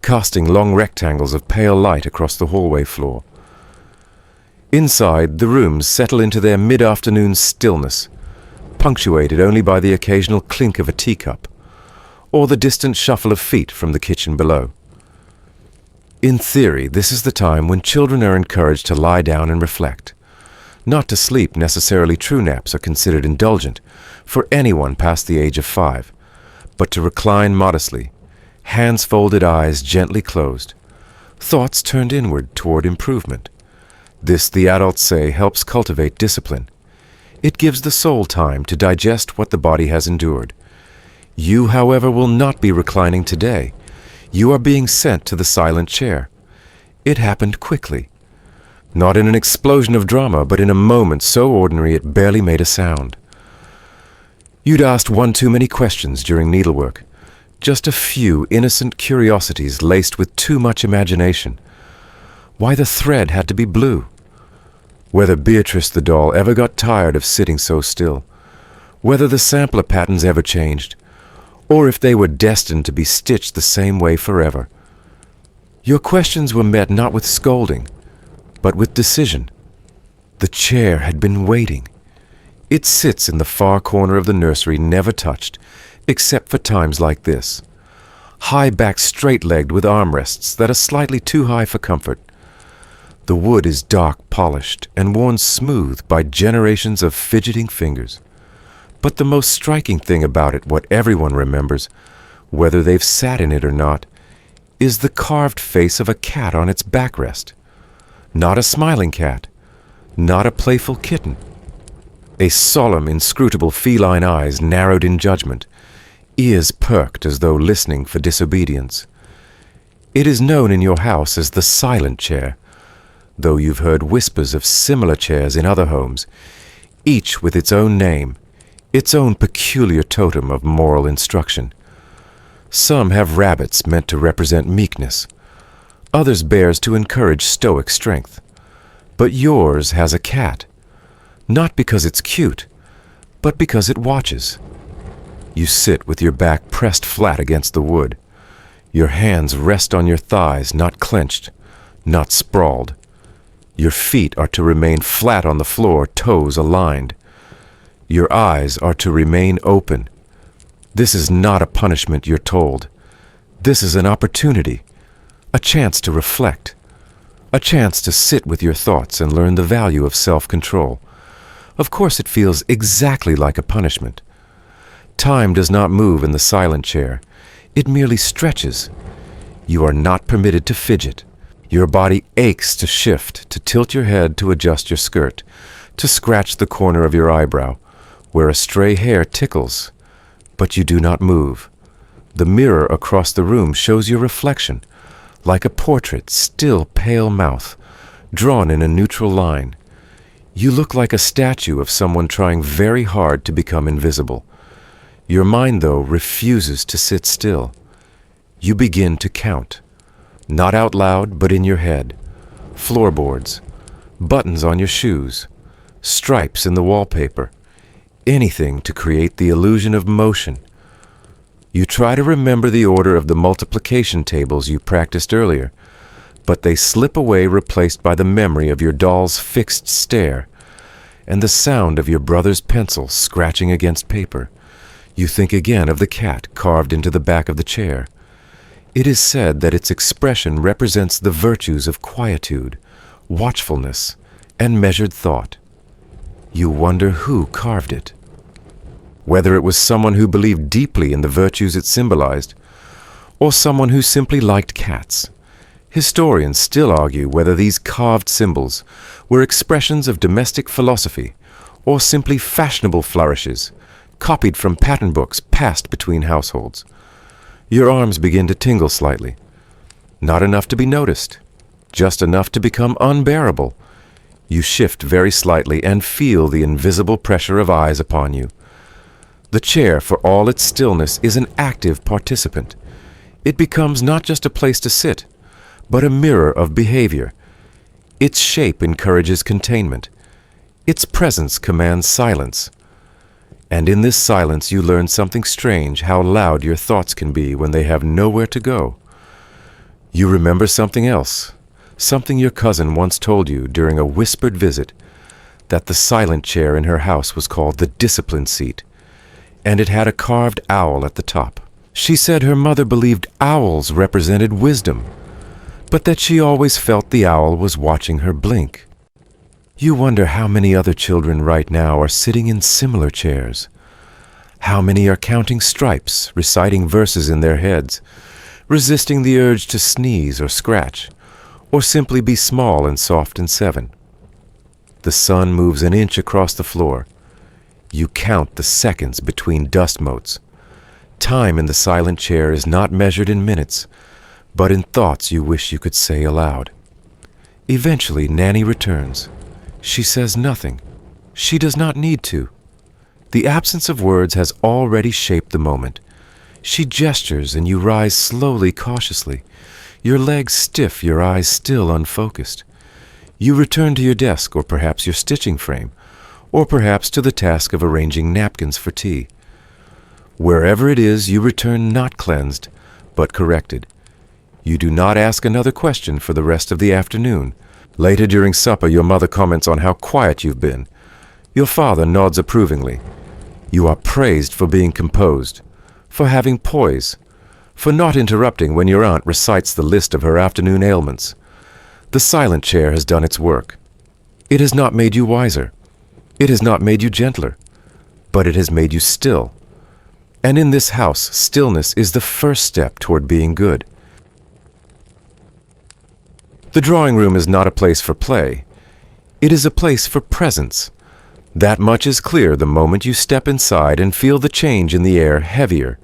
casting long rectangles of pale light across the hallway floor. Inside, the rooms settle into their mid-afternoon stillness, punctuated only by the occasional clink of a teacup, or the distant shuffle of feet from the kitchen below. In theory, this is the time when children are encouraged to lie down and reflect. Not to sleep necessarily. True naps are considered indulgent for anyone past the age of 5, but to recline modestly, hands folded, eyes gently closed, thoughts turned inward toward improvement. This, the adults say, helps cultivate discipline. It gives the soul time to digest what the body has endured. You, however, will not be reclining today. You are being sent to the silent chair. It happened quickly. Not in an explosion of drama, but in a moment so ordinary it barely made a sound. You'd asked one too many questions during needlework. Just a few innocent curiosities laced with too much imagination. Why the thread had to be blue. Whether Beatrice the doll ever got tired of sitting so still. Whether the sampler patterns ever changed. Or if they were destined to be stitched the same way forever. Your questions were met not with scolding, but with decision. The chair had been waiting. It sits in the far corner of the nursery, never touched, except for times like this. High-backed, straight-legged with armrests that are slightly too high for comfort. The wood is dark, polished, and worn smooth by generations of fidgeting fingers. But the most striking thing about it, what everyone remembers, whether they've sat in it or not, is the carved face of a cat on its backrest. Not a smiling cat, not a playful kitten. A solemn, inscrutable feline eyes narrowed in judgment, ears perked as though listening for disobedience. It is known in your house as the silent chair, though you've heard whispers of similar chairs in other homes. each with its own name, its own peculiar totem of moral instruction. Some have rabbits meant to represent meekness, others bears to encourage stoic strength. But yours has a cat, not because it's cute, but because it watches. You sit with your back pressed flat against the wood. Your hands rest on your thighs, not clenched, not sprawled. Your feet are to remain flat on the floor, toes aligned. Your eyes are to remain open. This is not a punishment, you're told. This is an opportunity, a chance to reflect, a chance to sit with your thoughts and learn the value of self-control. Of course, it feels exactly like a punishment. Time does not move in the silent chair. It merely stretches. You are not permitted to fidget. Your body aches to shift, to tilt your head, to adjust your skirt, to scratch the corner of your eyebrow, where a stray hair tickles. But you do not move. The mirror across the room shows your reflection, like a portrait, still pale mouth, drawn in a neutral line. You look like a statue of someone trying very hard to become invisible. Your mind, though, refuses to sit still. You begin to count, not out loud, but in your head. Floorboards, buttons on your shoes, stripes in the wallpaper, anything to create the illusion of motion. You try to remember the order of the multiplication tables you practiced earlier, but they slip away, replaced by the memory of your doll's fixed stare and the sound of your brother's pencil scratching against paper. You think again of the cat carved into the back of the chair. It is said that its expression represents the virtues of quietude, watchfulness, and measured thought. You wonder who carved it. Whether it was someone who believed deeply in the virtues it symbolized, or someone who simply liked cats. Historians still argue whether these carved symbols were expressions of domestic philosophy or simply fashionable flourishes, copied from pattern books passed between households. Your arms begin to tingle slightly. Not enough to be noticed, just enough to become unbearable. You shift very slightly and feel the invisible pressure of eyes upon you. The chair, for all its stillness, is an active participant. It becomes not just a place to sit, but a mirror of behavior. Its shape encourages containment. Its presence commands silence. And in this silence you learn something strange, how loud your thoughts can be when they have nowhere to go. You remember something else, something your cousin once told you during a whispered visit, that the silent chair in her house was called the discipline seat, and it had a carved owl at the top. She said her mother believed owls represented wisdom, but that she always felt the owl was watching her blink. You wonder how many other children right now are sitting in similar chairs. How many are counting stripes, reciting verses in their heads, resisting the urge to sneeze or scratch, or simply be small and soft in 7. The sun moves an inch across the floor. You count the seconds between dust motes. Time in the silent chair is not measured in minutes, but in thoughts you wish you could say aloud. Eventually, Nanny returns. She says nothing. She does not need to. The absence of words has already shaped the moment. She gestures and you rise slowly, cautiously, your legs stiff, your eyes still unfocused. You return to your desk, or perhaps your stitching frame, or perhaps to the task of arranging napkins for tea. Wherever it is, you return not cleansed, but corrected. You do not ask another question for the rest of the afternoon. Later during supper, your mother comments on how quiet you've been. Your father nods approvingly. You are praised for being composed, for having poise, for not interrupting when your aunt recites the list of her afternoon ailments. The silent chair has done its work. It has not made you wiser. It has not made you gentler, but it has made you still. And in this house, stillness is the first step toward being good. The drawing room is not a place for play. It is a place for presence. That much is clear the moment you step inside and feel the change in the air, heavier,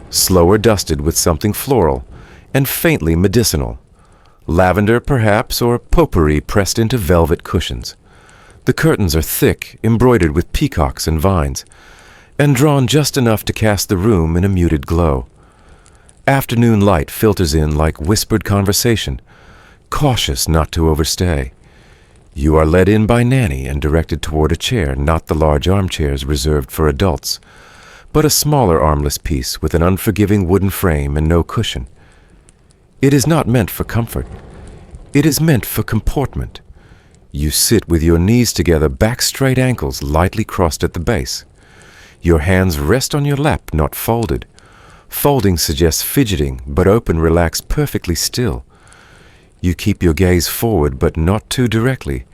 slower, dusted with something floral and faintly medicinal. Lavender, perhaps, or potpourri pressed into velvet cushions. The curtains are thick, embroidered with peacocks and vines, and drawn just enough to cast the room in a muted glow. Afternoon light filters in like whispered conversation, cautious not to overstay. You are led in by Nanny and directed toward a chair, not the large armchairs reserved for adults, but a smaller armless piece with an unforgiving wooden frame and no cushion. It is not meant for comfort. It is meant for comportment. You sit with your knees together, back straight, ankles lightly crossed at the base. Your hands rest on your lap, not folded. Folding suggests fidgeting, but open, relaxed, perfectly still. You keep your gaze forward, but not too directly.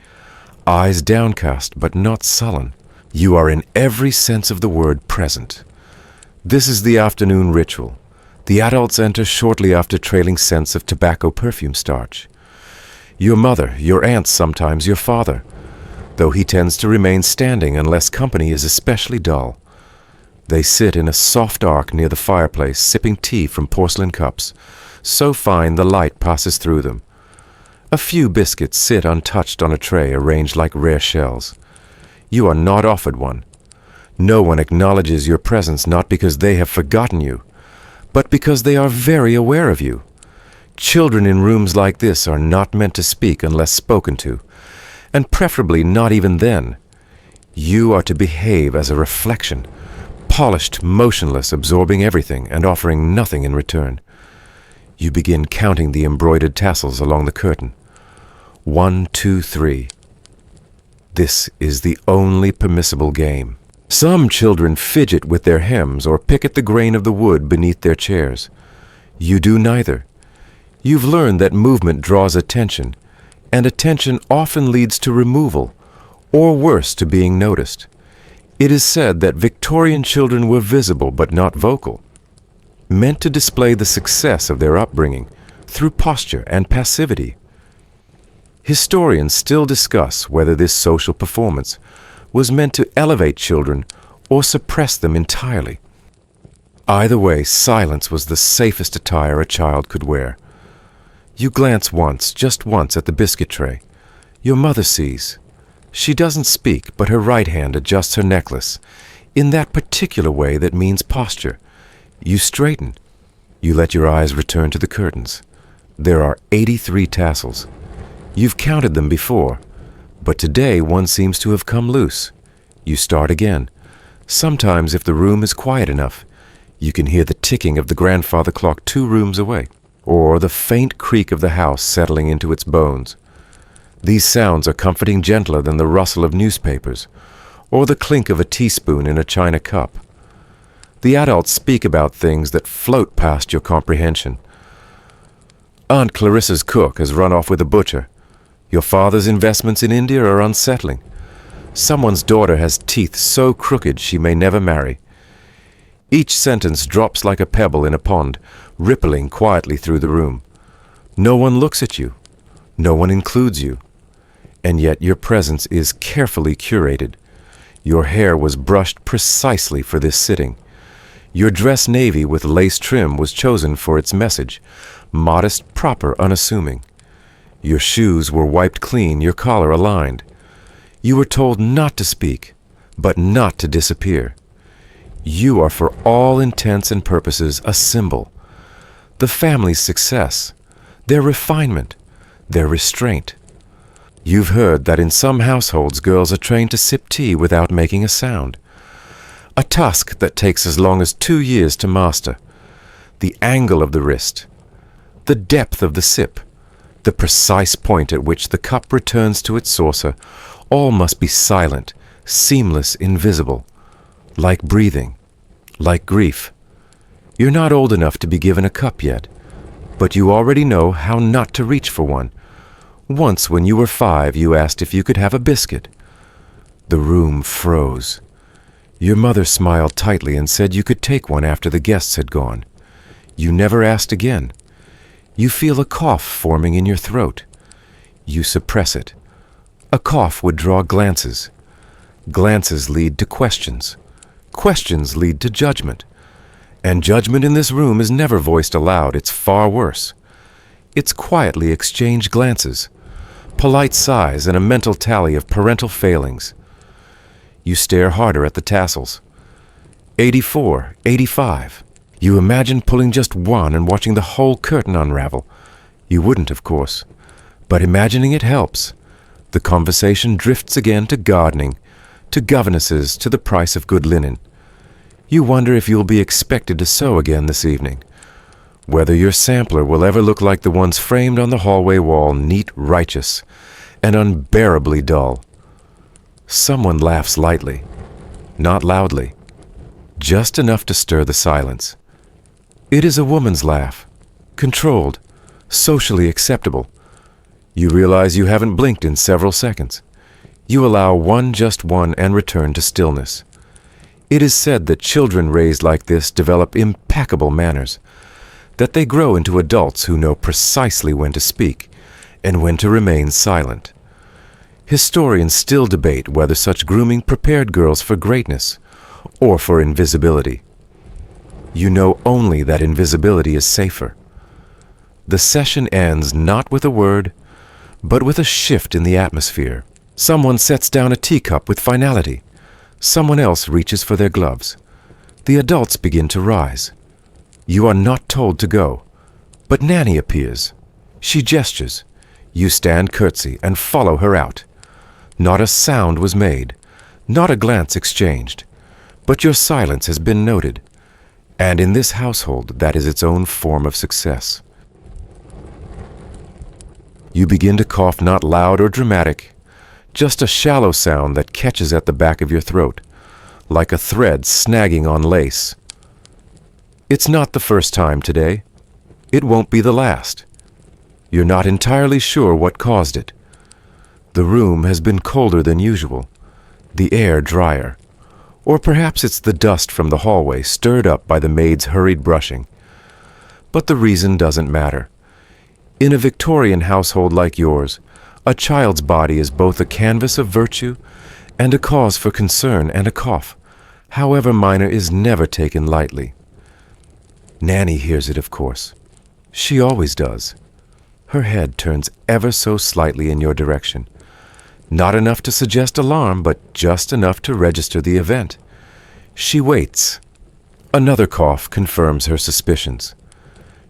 Eyes downcast, but not sullen. You are in every sense of the word present. This is the afternoon ritual. The adults enter shortly after trailing scents of tobacco perfume starch. Your mother, your aunts sometimes, your father, though he tends to remain standing unless company is especially dull. They sit in a soft arc near the fireplace, sipping tea from porcelain cups, so fine the light passes through them. A few biscuits sit untouched on a tray arranged like rare shells. You are not offered one. No one acknowledges your presence, not because they have forgotten you, but because they are very aware of you. Children in rooms like this are not meant to speak unless spoken to, and preferably not even then. You are to behave as a reflection, polished, motionless, absorbing everything and offering nothing in return. You begin counting the embroidered tassels along the curtain. 1, 2, 3. This is the only permissible game. Some children fidget with their hems or pick at the grain of the wood beneath their chairs. You do neither. You've learned that movement draws attention, and attention often leads to removal, or worse, to being noticed. It is said that Victorian children were visible but not vocal, meant to display the success of their upbringing through posture and passivity. Historians still discuss whether this social performance was meant to elevate children or suppress them entirely. Either way, silence was the safest attire a child could wear. You glance once, just once, at the biscuit tray. Your mother sees. She doesn't speak, but her right hand adjusts her necklace in that particular way that means posture. You straighten. You let your eyes return to the curtains. There are 83 tassels. You've counted them before, but today one seems to have come loose. You start again. Sometimes, if the room is quiet enough, you can hear the ticking of the grandfather clock 2 rooms away, or the faint creak of the house settling into its bones. These sounds are comforting, gentler than the rustle of newspapers, or the clink of a teaspoon in a china cup. The adults speak about things that float past your comprehension. Aunt Clarissa's cook has run off with a butcher. Your father's investments in India are unsettling. Someone's daughter has teeth so crooked she may never marry. Each sentence drops like a pebble in a pond, rippling quietly through the room. No one looks at you. No one includes you. And yet your presence is carefully curated. Your hair was brushed precisely for this sitting. Your dress navy with lace trim was chosen for its message, modest, proper, unassuming. Your shoes were wiped clean, your collar aligned. You were told not to speak, but not to disappear. You are for all intents and purposes a symbol. The family's success, their refinement, their restraint. You've heard that in some households girls are trained to sip tea without making a sound. A task that takes as long as 2 years to master. The angle of the wrist, the depth of the sip, the precise point at which the cup returns to its saucer, all must be silent, seamless, invisible, like breathing, like grief. You're not old enough to be given a cup yet, but you already know how not to reach for one. Once, when you were 5, you asked if you could have a biscuit. The room froze. Your mother smiled tightly and said you could take one after the guests had gone. You never asked again. You feel a cough forming in your throat. You suppress it. A cough would draw glances. Glances lead to questions. Questions lead to judgment. And judgment in this room is never voiced aloud. It's far worse. It's quietly exchanged glances, polite sighs, and a mental tally of parental failings. You stare harder at the tassels. 84, 85. You imagine pulling just one and watching the whole curtain unravel. You wouldn't, of course, but imagining it helps. The conversation drifts again to gardening, to governesses, to the price of good linen. You wonder if you'll be expected to sew again this evening, whether your sampler will ever look like the ones framed on the hallway wall, neat, righteous, and unbearably dull. Someone laughs lightly, not loudly, just enough to stir the silence. It is a woman's laugh, controlled, socially acceptable. You realize you haven't blinked in several seconds. You allow just one, and return to stillness. It is said that children raised like this develop impeccable manners, that they grow into adults who know precisely when to speak and when to remain silent. Historians still debate whether such grooming prepared girls for greatness or for invisibility. You know only that invisibility is safer. The session ends not with a word, but with a shift in the atmosphere. Someone sets down a teacup with finality. Someone else reaches for their gloves. The adults begin to rise. You are not told to go, but Nanny appears. She gestures. You stand curtsy and follow her out. Not a sound was made, not a glance exchanged, but your silence has been noted. And in this household, that is its own form of success. You begin to cough, not loud or dramatic, just a shallow sound that catches at the back of your throat, like a thread snagging on lace. It's not the first time today. It won't be the last. You're not entirely sure what caused it. The room has been colder than usual, the air drier, or perhaps it's the dust from the hallway stirred up by the maid's hurried brushing. But the reason doesn't matter. In a Victorian household like yours, a child's body is both a canvas of virtue and a cause for concern, and a cough, however minor, is never taken lightly. Nanny hears it, of course. She always does. Her head turns ever so slightly in your direction. Not enough to suggest alarm, but just enough to register the event. She waits. Another cough confirms her suspicions.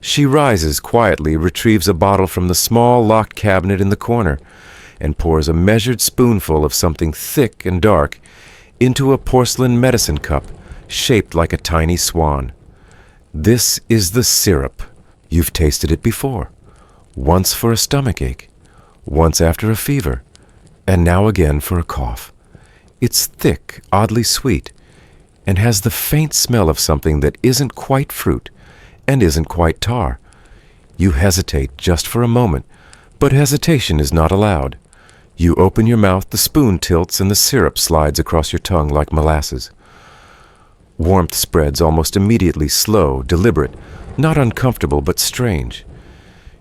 She rises quietly, retrieves a bottle from the small locked cabinet in the corner, and pours a measured spoonful of something thick and dark into a porcelain medicine cup shaped like a tiny swan. This is the syrup. You've tasted it before, once for a stomachache, once after a fever, and now again for a cough. It's thick, oddly sweet, and has the faint smell of something that isn't quite fruit and isn't quite tar. You hesitate just for a moment, but hesitation is not allowed. You open your mouth, the spoon tilts, and the syrup slides across your tongue like molasses. Warmth spreads almost immediately, slow, deliberate, not uncomfortable, but strange.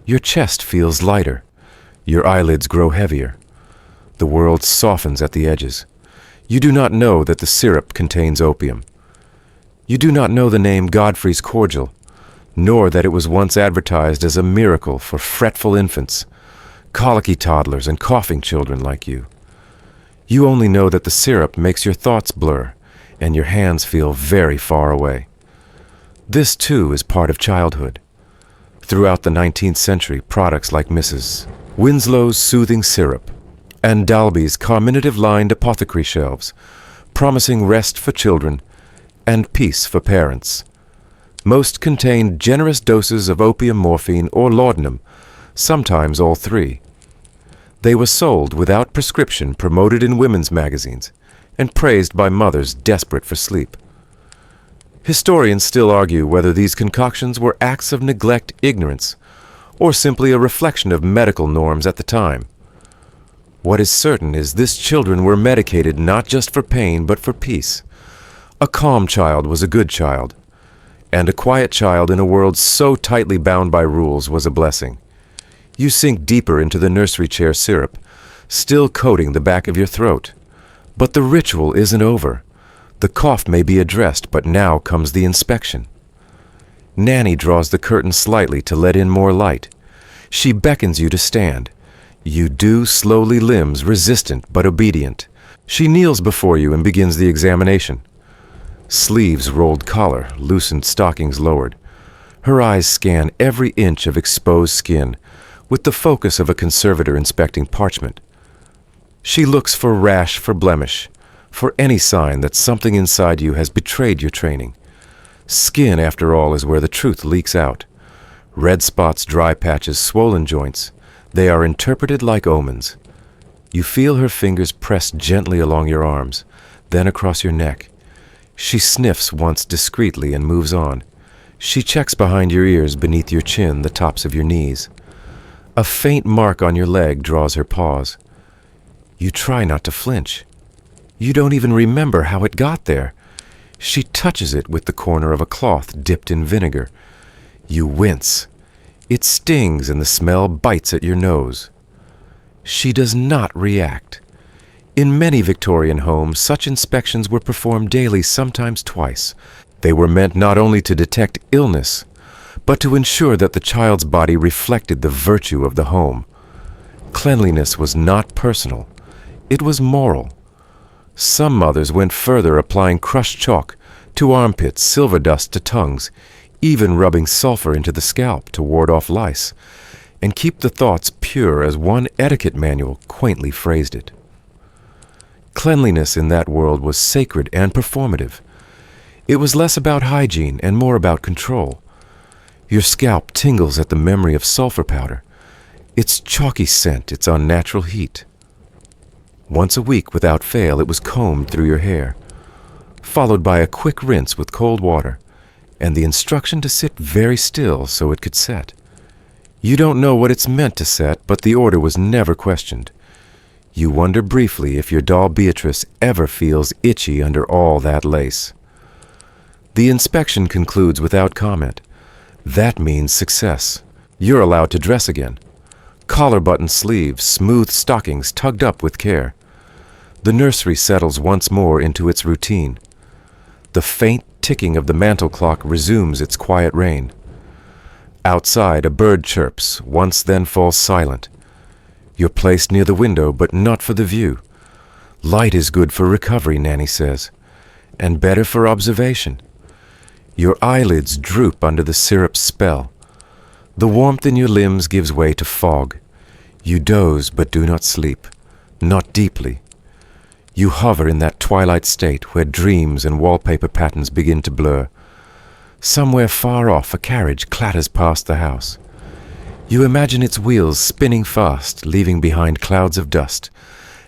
Your chest feels lighter. Your eyelids grow heavier. The world softens at the edges. You do not know that the syrup contains opium. You do not know the name Godfrey's cordial, nor that it was once advertised as a miracle for fretful infants, colicky toddlers, and coughing children like you. You only know that the syrup makes your thoughts blur, and your hands feel very far away. This, too, is part of childhood. Throughout the 19th century, products like Mrs. Winslow's soothing syrup and Dalby's carminative-lined apothecary shelves, promising rest for children and peace for parents. Most contained generous doses of opium, morphine, or laudanum, sometimes all three. They were sold without prescription, promoted in women's magazines, and praised by mothers desperate for sleep. Historians still argue whether these concoctions were acts of neglect, ignorance, or simply a reflection of medical norms at the time. What is certain is this: children were medicated not just for pain, but for peace. A calm child was a good child, and a quiet child in a world so tightly bound by rules was a blessing. You sink deeper into the nursery chair syrup, still coating the back of your throat. But the ritual isn't over. The cough may be addressed, but now comes the inspection. Nanny draws the curtain slightly to let in more light. She beckons you to stand. You do slowly limbs, resistant but obedient. She kneels before you and begins the examination. Sleeves rolled collar, loosened stockings lowered. Her eyes scan every inch of exposed skin with the focus of a conservator inspecting parchment. She looks for rash, for blemish, for any sign that something inside you has betrayed your training. Skin, after all, is where the truth leaks out. Red spots, dry patches, swollen joints, they are interpreted like omens. You feel her fingers press gently along your arms, then across your neck. She sniffs once discreetly and moves on. She checks behind your ears, beneath your chin, the tops of your knees. A faint mark on your leg draws her pause. You try not to flinch. You don't even remember how it got there. She touches it with the corner of a cloth dipped in vinegar. You wince. It stings and the smell bites at your nose. She does not react. In many Victorian homes, such inspections were performed daily, sometimes twice. They were meant not only to detect illness, but to ensure that the child's body reflected the virtue of the home. Cleanliness was not personal. It was moral. Some mothers went further, applying crushed chalk to armpits, silver dust to tongues, even rubbing sulfur into the scalp to ward off lice, and keep the thoughts pure, as one etiquette manual quaintly phrased it. Cleanliness in that world was sacred and performative. It was less about hygiene and more about control. Your scalp tingles at the memory of sulfur powder, its chalky scent, its unnatural heat. Once a week, without fail, it was combed through your hair, followed by a quick rinse with cold water, and the instruction to sit very still so it could set. You don't know what it's meant to set, but the order was never questioned. You wonder briefly if your doll Beatrice ever feels itchy under all that lace. The inspection concludes without comment. That means success. You're allowed to dress again. Collar-button sleeves, smooth stockings tugged up with care. The nursery settles once more into its routine. The faint ticking of the mantel clock resumes its quiet reign. Outside, a bird chirps, once then falls silent. You're placed near the window, but not for the view. Light is good for recovery, Nanny says, and better for observation. Your eyelids droop under the syrup's spell. The warmth in your limbs gives way to fog. You doze but do not sleep, not deeply. You hover in that twilight state where dreams and wallpaper patterns begin to blur. Somewhere far off, a carriage clatters past the house. You imagine its wheels spinning fast, leaving behind clouds of dust,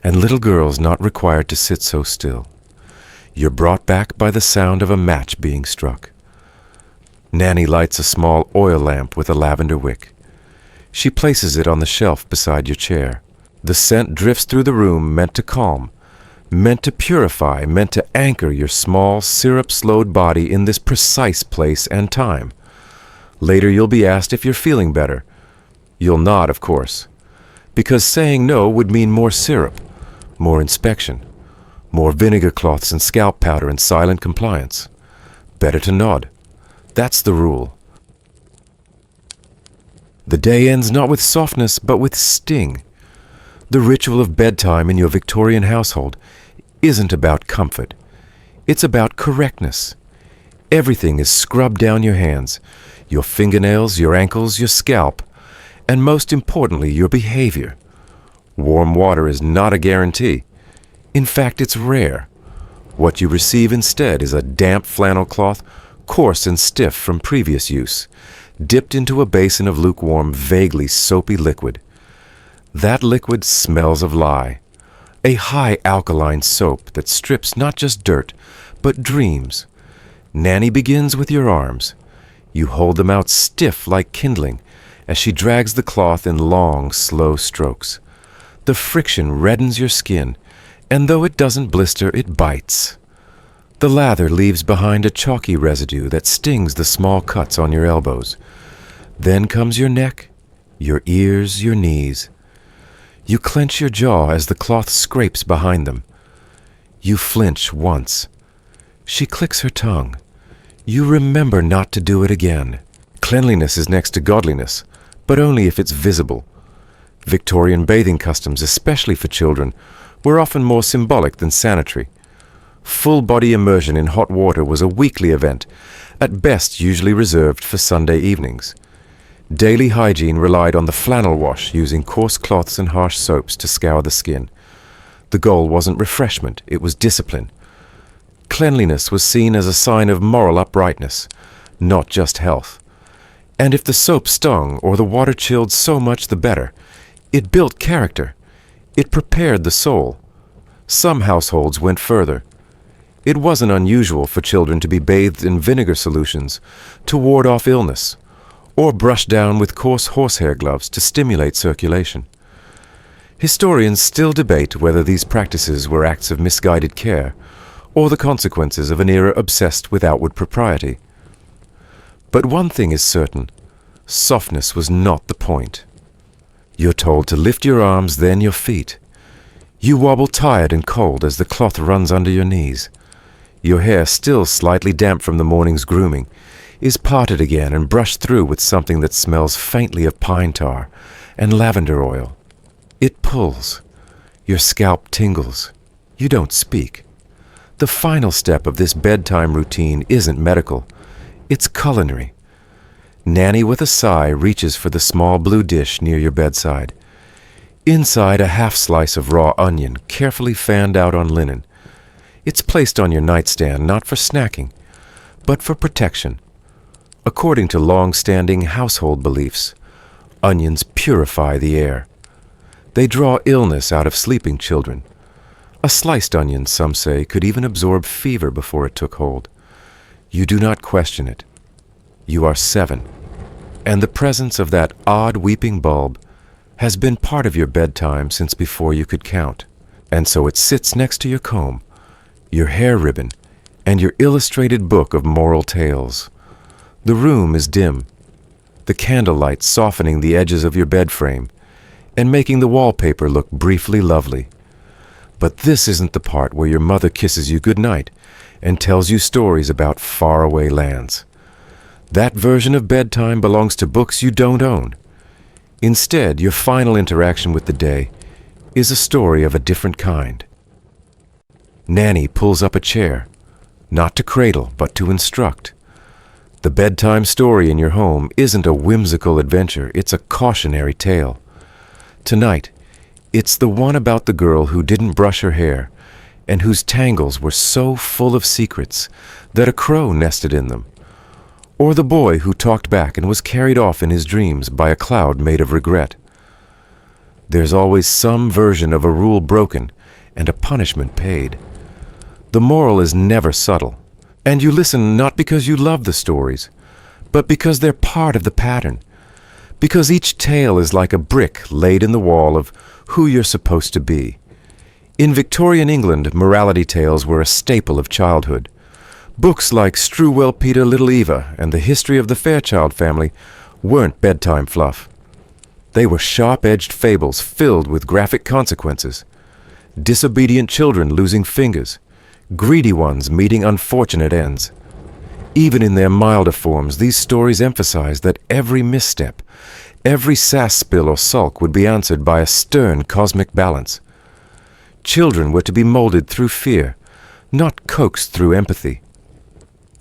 and little girls not required to sit so still. You're brought back by the sound of a match being struck. Nanny lights a small oil lamp with a lavender wick. She places it on the shelf beside your chair. The scent drifts through the room, meant to calm, meant to purify, meant to anchor your small, syrup-slowed body in this precise place and time. Later you'll be asked if you're feeling better. You'll nod, of course, because saying no would mean more syrup, more inspection, more vinegar cloths and scalp powder and silent compliance. Better to nod. That's the rule. The day ends not with softness, but with sting. The ritual of bedtime in your Victorian household isn't about comfort. It's about correctness. Everything is scrubbed down your hands, your fingernails, your ankles, your scalp, and most importantly, your behavior. Warm water is not a guarantee. In fact, it's rare. What you receive instead is a damp flannel cloth, coarse and stiff from previous use, dipped into a basin of lukewarm, vaguely soapy liquid. That liquid smells of lye, a high alkaline soap that strips not just dirt, but dreams. Nanny begins with your arms. You hold them out stiff like kindling as she drags the cloth in long, slow strokes. The friction reddens your skin, and though it doesn't blister, it bites. The lather leaves behind a chalky residue that stings the small cuts on your elbows. Then comes your neck, your ears, your knees. You clench your jaw as the cloth scrapes behind them. You flinch once. She clicks her tongue. You remember not to do it again. Cleanliness is next to godliness, but only if it's visible. Victorian bathing customs, especially for children, were often more symbolic than sanitary. Full-body immersion in hot water was a weekly event, at best usually reserved for Sunday evenings. Daily hygiene relied on the flannel wash, using coarse cloths and harsh soaps to scour the skin. The goal wasn't refreshment, it was discipline. Cleanliness was seen as a sign of moral uprightness, not just health. And if the soap stung or the water chilled, so much the better. It built character. It prepared the soul. Some households went further. It wasn't unusual for children to be bathed in vinegar solutions to ward off illness, or brushed down with coarse horsehair gloves to stimulate circulation. Historians still debate whether these practices were acts of misguided care or the consequences of an era obsessed with outward propriety. But one thing is certain: softness was not the point. You're told to lift your arms, then your feet. You wobble tired and cold as the cloth runs under your knees. Your hair, still slightly damp from the morning's grooming, is parted again and brushed through with something that smells faintly of pine tar and lavender oil. It pulls. Your scalp tingles. You don't speak. The final step of this bedtime routine isn't medical. It's culinary. Nanny, with a sigh, reaches for the small blue dish near your bedside. Inside, a half slice of raw onion, carefully fanned out on linen. It's placed on your nightstand not for snacking, but for protection. According to long-standing household beliefs, onions purify the air. They draw illness out of sleeping children. A sliced onion, some say, could even absorb fever before it took hold. You do not question it. You are 7, and the presence of that odd weeping bulb has been part of your bedtime since before you could count, and so it sits next to your comb, your hair ribbon, and your illustrated book of moral tales. The room is dim, the candlelight softening the edges of your bed frame and making the wallpaper look briefly lovely. But this isn't the part where your mother kisses you goodnight and tells you stories about faraway lands. That version of bedtime belongs to books you don't own. Instead, your final interaction with the day is a story of a different kind. Nanny pulls up a chair, not to cradle, but to instruct. The bedtime story in your home isn't a whimsical adventure, it's a cautionary tale. Tonight, it's the one about the girl who didn't brush her hair and whose tangles were so full of secrets that a crow nested in them. Or the boy who talked back and was carried off in his dreams by a cloud made of regret. There's always some version of a rule broken and a punishment paid. The moral is never subtle, and you listen not because you love the stories, but because they're part of the pattern, because each tale is like a brick laid in the wall of who you're supposed to be. In Victorian England, morality tales were a staple of childhood. Books like Struwell Peter Little Eva and The History of the Fairchild Family weren't bedtime fluff. They were sharp-edged fables filled with graphic consequences. Disobedient children losing fingers, greedy ones meeting unfortunate ends. Even in their milder forms, these stories emphasize that every misstep, every sass spill or sulk would be answered by a stern cosmic balance. Children were to be molded through fear, not coaxed through empathy.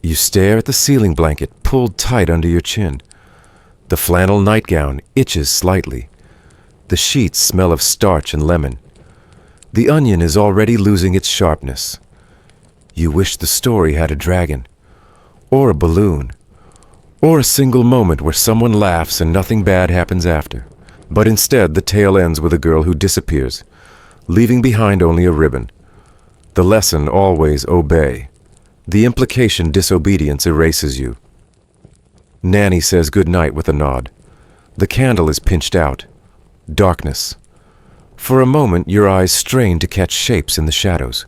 You stare at the ceiling blanket pulled tight under your chin. The flannel nightgown itches slightly. The sheets smell of starch and lemon. The onion is already losing its sharpness. You wish the story had a dragon, or a balloon, or a single moment where someone laughs and nothing bad happens after. But instead, the tale ends with a girl who disappears, leaving behind only a ribbon. The lesson always obey. The implication disobedience erases you. Nanny says good night with a nod. The candle is pinched out. Darkness. For a moment, your eyes strain to catch shapes in the shadows.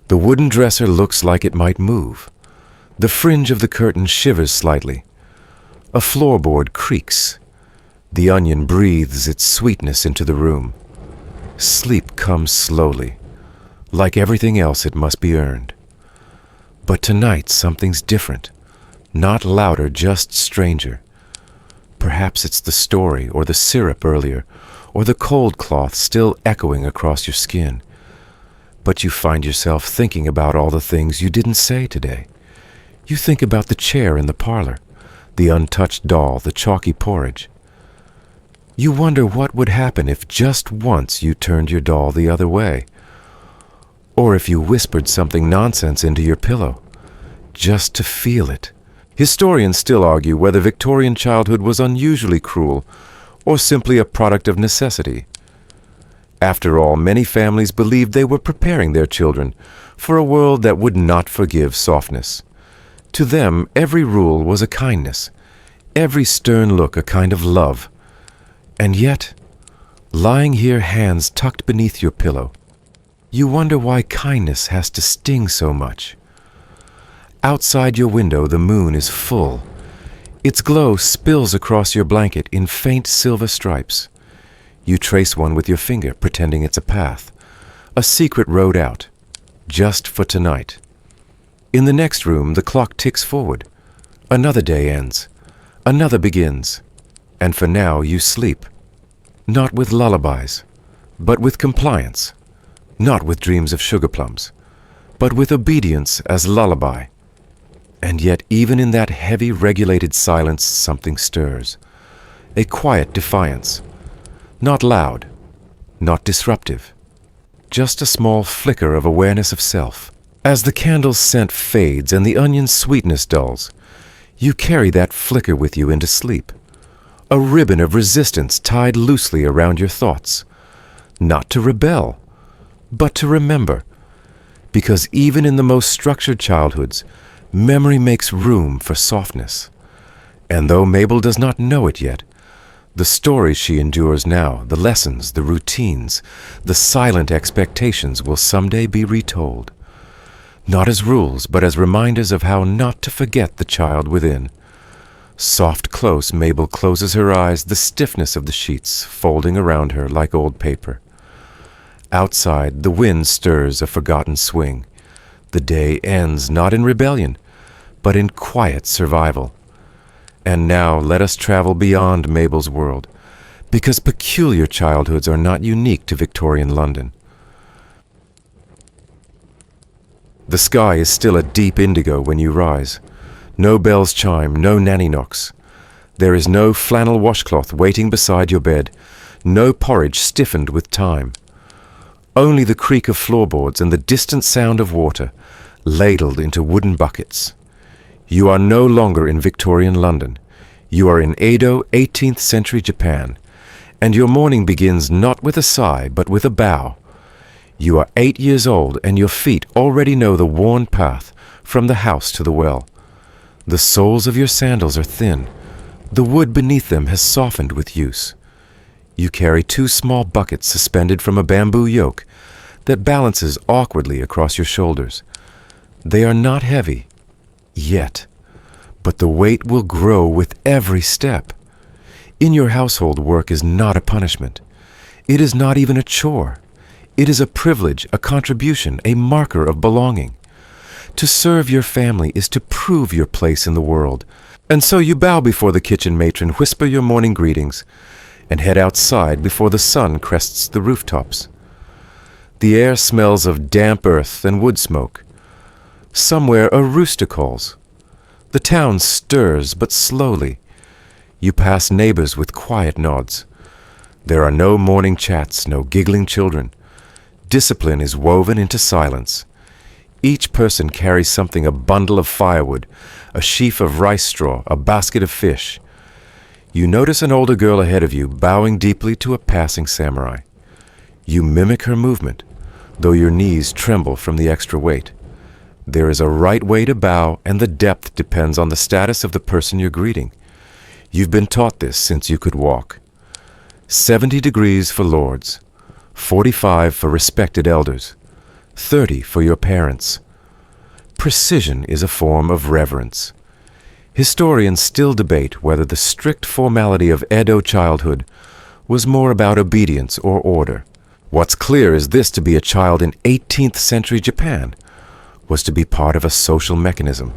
The wooden dresser looks like it might move. The fringe of the curtain shivers slightly. A floorboard creaks. The onion breathes its sweetness into the room. Sleep comes slowly. Like everything else, it must be earned. But tonight, something's different. Not louder, just stranger. Perhaps it's the story, or the syrup earlier, or the cold cloth still echoing across your skin. But you find yourself thinking about all the things you didn't say today. You think about the chair in the parlor, the untouched doll, the chalky porridge. You wonder what would happen if just once you turned your doll the other way, or if you whispered something nonsense into your pillow, just to feel it. Historians still argue whether Victorian childhood was unusually cruel or simply a product of necessity. After all, many families believed they were preparing their children for a world that would not forgive softness. To them, every rule was a kindness, every stern look a kind of love. And yet, lying here, hands tucked beneath your pillow, you wonder why kindness has to sting so much. Outside your window, the moon is full. Its glow spills across your blanket in faint silver stripes. You trace one with your finger, pretending it's a path, a secret road out, just for tonight. In the next room, the clock ticks forward. Another day ends. Another begins. And for now, you sleep. Not with lullabies, but with compliance. Not with dreams of sugar plums, but with obedience as lullaby. And yet, even in that heavy, regulated silence, something stirs. A quiet defiance. Not loud, not disruptive. Just a small flicker of awareness of self. As the candle's scent fades and the onion's sweetness dulls, you carry that flicker with you into sleep. A ribbon of resistance tied loosely around your thoughts. Not to rebel, but to remember. Because even in the most structured childhoods, memory makes room for softness. And though Mabel does not know it yet, the stories she endures now, the lessons, the routines, the silent expectations will someday be retold. Not as rules, but as reminders of how not to forget the child within. Soft close, Mabel closes her eyes, the stiffness of the sheets folding around her like old paper. Outside, the wind stirs a forgotten swing. The day ends not in rebellion, but in quiet survival. And now let us travel beyond Mabel's world, because peculiar childhoods are not unique to Victorian London. The sky is still a deep indigo when you rise. No bells chime, no nanny knocks. There is no flannel washcloth waiting beside your bed, no porridge stiffened with time. Only the creak of floorboards and the distant sound of water, ladled into wooden buckets. You are no longer in Victorian London. You are in Edo, 18th century Japan, and your morning begins not with a sigh, but with a bow. You are 8 years old, and your feet already know the worn path from the house to the well. The soles of your sandals are thin. The wood beneath them has softened with use. You carry 2 small buckets suspended from a bamboo yoke that balances awkwardly across your shoulders. They are not heavy, yet, but the weight will grow with every step. In your household, work is not a punishment. It is not even a chore. It is a privilege, a contribution, a marker of belonging. To serve your family is to prove your place in the world. And so you bow before the kitchen matron, whisper your morning greetings, and head outside before the sun crests the rooftops. The air smells of damp earth and wood smoke. Somewhere a rooster calls. The town stirs, but slowly. You pass neighbors with quiet nods. There are no morning chats, no giggling children. Discipline is woven into silence. Each person carries something: a bundle of firewood, a sheaf of rice straw, a basket of fish. You notice an older girl ahead of you, bowing deeply to a passing samurai. You mimic her movement, though your knees tremble from the extra weight. There is a right way to bow, and the depth depends on the status of the person you're greeting. You've been taught this since you could walk. 70 degrees for lords, 45 for respected elders, 30 for your parents. Precision is a form of reverence. Historians still debate whether the strict formality of Edo childhood was more about obedience or order. What's clear is this: to be a child in 18th century Japan was to be part of a social mechanism.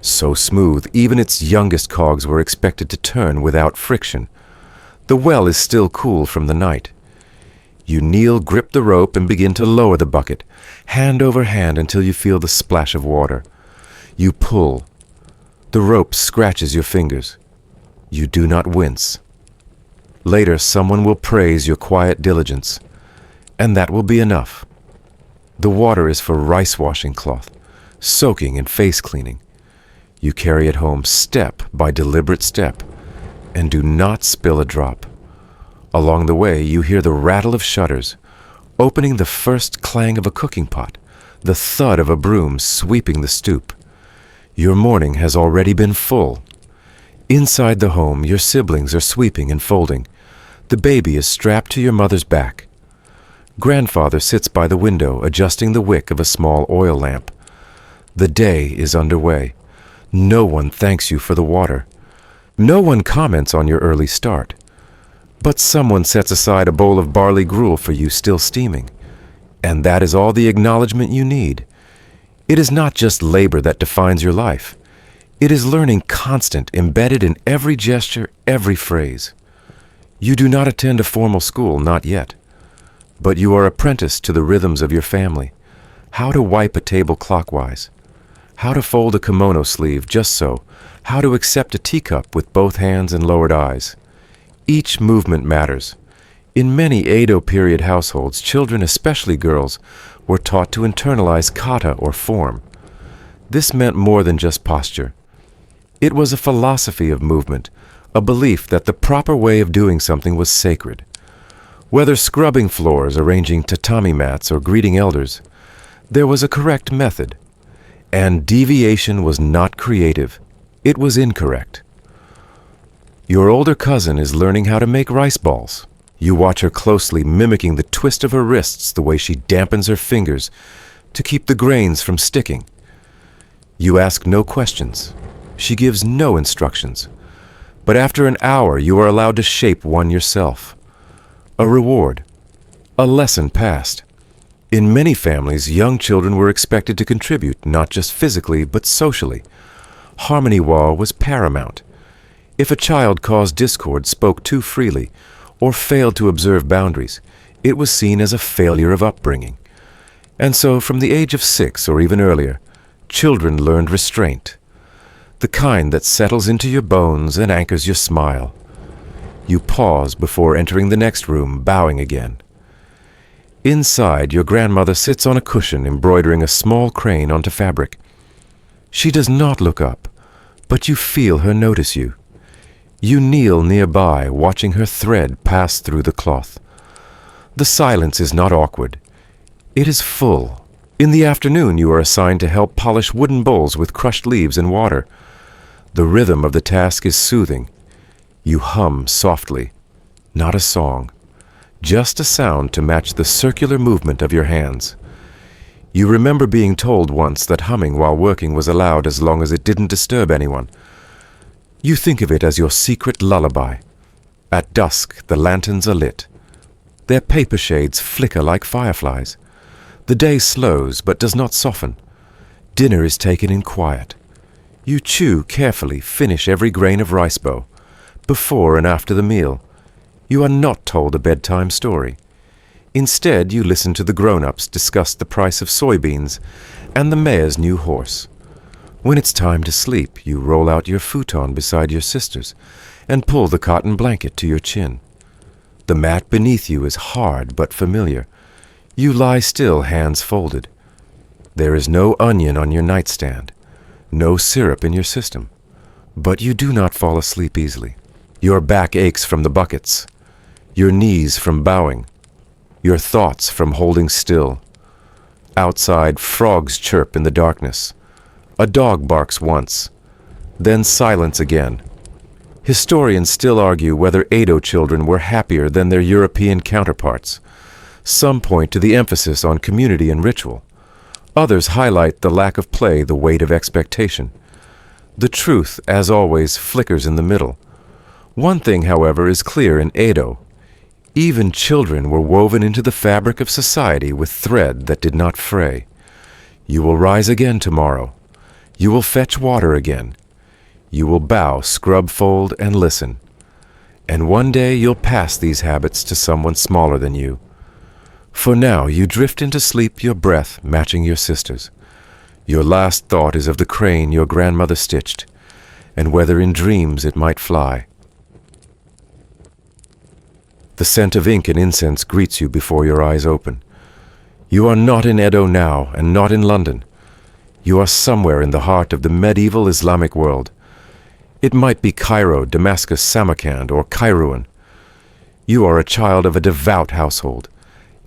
So smooth, even its youngest cogs were expected to turn without friction. The well is still cool from the night. You kneel, grip the rope, and begin to lower the bucket, hand over hand until you feel the splash of water. You pull. The rope scratches your fingers. You do not wince. Later, someone will praise your quiet diligence, and that will be enough. The water is for rice washing cloth, soaking and face cleaning. You carry it home step by deliberate step, and do not spill a drop. Along the way, you hear the rattle of shutters, opening the first clang of a cooking pot, the thud of a broom sweeping the stoop. Your morning has already been full. Inside the home, your siblings are sweeping and folding. The baby is strapped to your mother's back. Grandfather sits by the window, adjusting the wick of a small oil lamp. The day is underway. No one thanks you for the water. No one comments on your early start. But someone sets aside a bowl of barley gruel for you still steaming. And that is all the acknowledgement you need. It is not just labor that defines your life. It is learning constant, embedded in every gesture, every phrase. You do not attend a formal school, not yet. But you are apprenticed to the rhythms of your family. How to wipe a table clockwise. How to fold a kimono sleeve just so. How to accept a teacup with both hands and lowered eyes. Each movement matters. In many Edo period households, children, especially girls, were taught to internalize kata or form. This meant more than just posture. It was a philosophy of movement, a belief that the proper way of doing something was sacred. Whether scrubbing floors, arranging tatami mats, or greeting elders, there was a correct method. And deviation was not creative. It was incorrect. Your older cousin is learning how to make rice balls. You watch her closely, mimicking the twist of her wrists, the way she dampens her fingers to keep the grains from sticking. You ask no questions. She gives no instructions. But after an hour, you are allowed to shape one yourself. A reward. A lesson passed. In many families, young children were expected to contribute, not just physically, but socially. Harmony Wall was paramount. If a child caused discord, spoke too freely, or failed to observe boundaries, it was seen as a failure of upbringing. And so, from the age of 6 or even earlier, children learned restraint, the kind that settles into your bones and anchors your smile. You pause before entering the next room, bowing again. Inside, your grandmother sits on a cushion, embroidering a small crane onto fabric. She does not look up, but you feel her notice you. You kneel nearby, watching her thread pass through the cloth. The silence is not awkward. It is full. In the afternoon, you are assigned to help polish wooden bowls with crushed leaves and water. The rhythm of the task is soothing. You hum softly, not a song, just a sound to match the circular movement of your hands. You remember being told once that humming while working was allowed as long as it didn't disturb anyone. You think of it as your secret lullaby. At dusk, the lanterns are lit. Their paper shades flicker like fireflies. The day slows but does not soften. Dinner is taken in quiet. You chew carefully, finish every grain of rice bowl. Before and after the meal, you are not told a bedtime story. Instead, you listen to the grown-ups discuss the price of soybeans and the mayor's new horse. When it's time to sleep, you roll out your futon beside your sisters and pull the cotton blanket to your chin. The mat beneath you is hard but familiar. You lie still, hands folded. There is no onion on your nightstand, no syrup in your system, but you do not fall asleep easily. Your back aches from the buckets, your knees from bowing, your thoughts from holding still. Outside, frogs chirp in the darkness. A dog barks once, then silence again. Historians still argue whether Edo children were happier than their European counterparts. Some point to the emphasis on community and ritual. Others highlight the lack of play, the weight of expectation. The truth, as always, flickers in the middle. One thing, however, is clear in Edo. Even children were woven into the fabric of society with thread that did not fray. You will rise again tomorrow. You will fetch water again. You will bow, scrub, fold, and listen. and one day you'll pass these habits to someone smaller than you. For now, you drift into sleep, your breath matching your sister's. Your last thought is of the crane your grandmother stitched, and whether in dreams it might fly. The scent of ink and incense greets you before your eyes open. You are not in Edo now, and not in London. You are somewhere in the heart of the medieval Islamic world. It might be Cairo, Damascus, Samarkand, or Kairouan. You are a child of a devout household,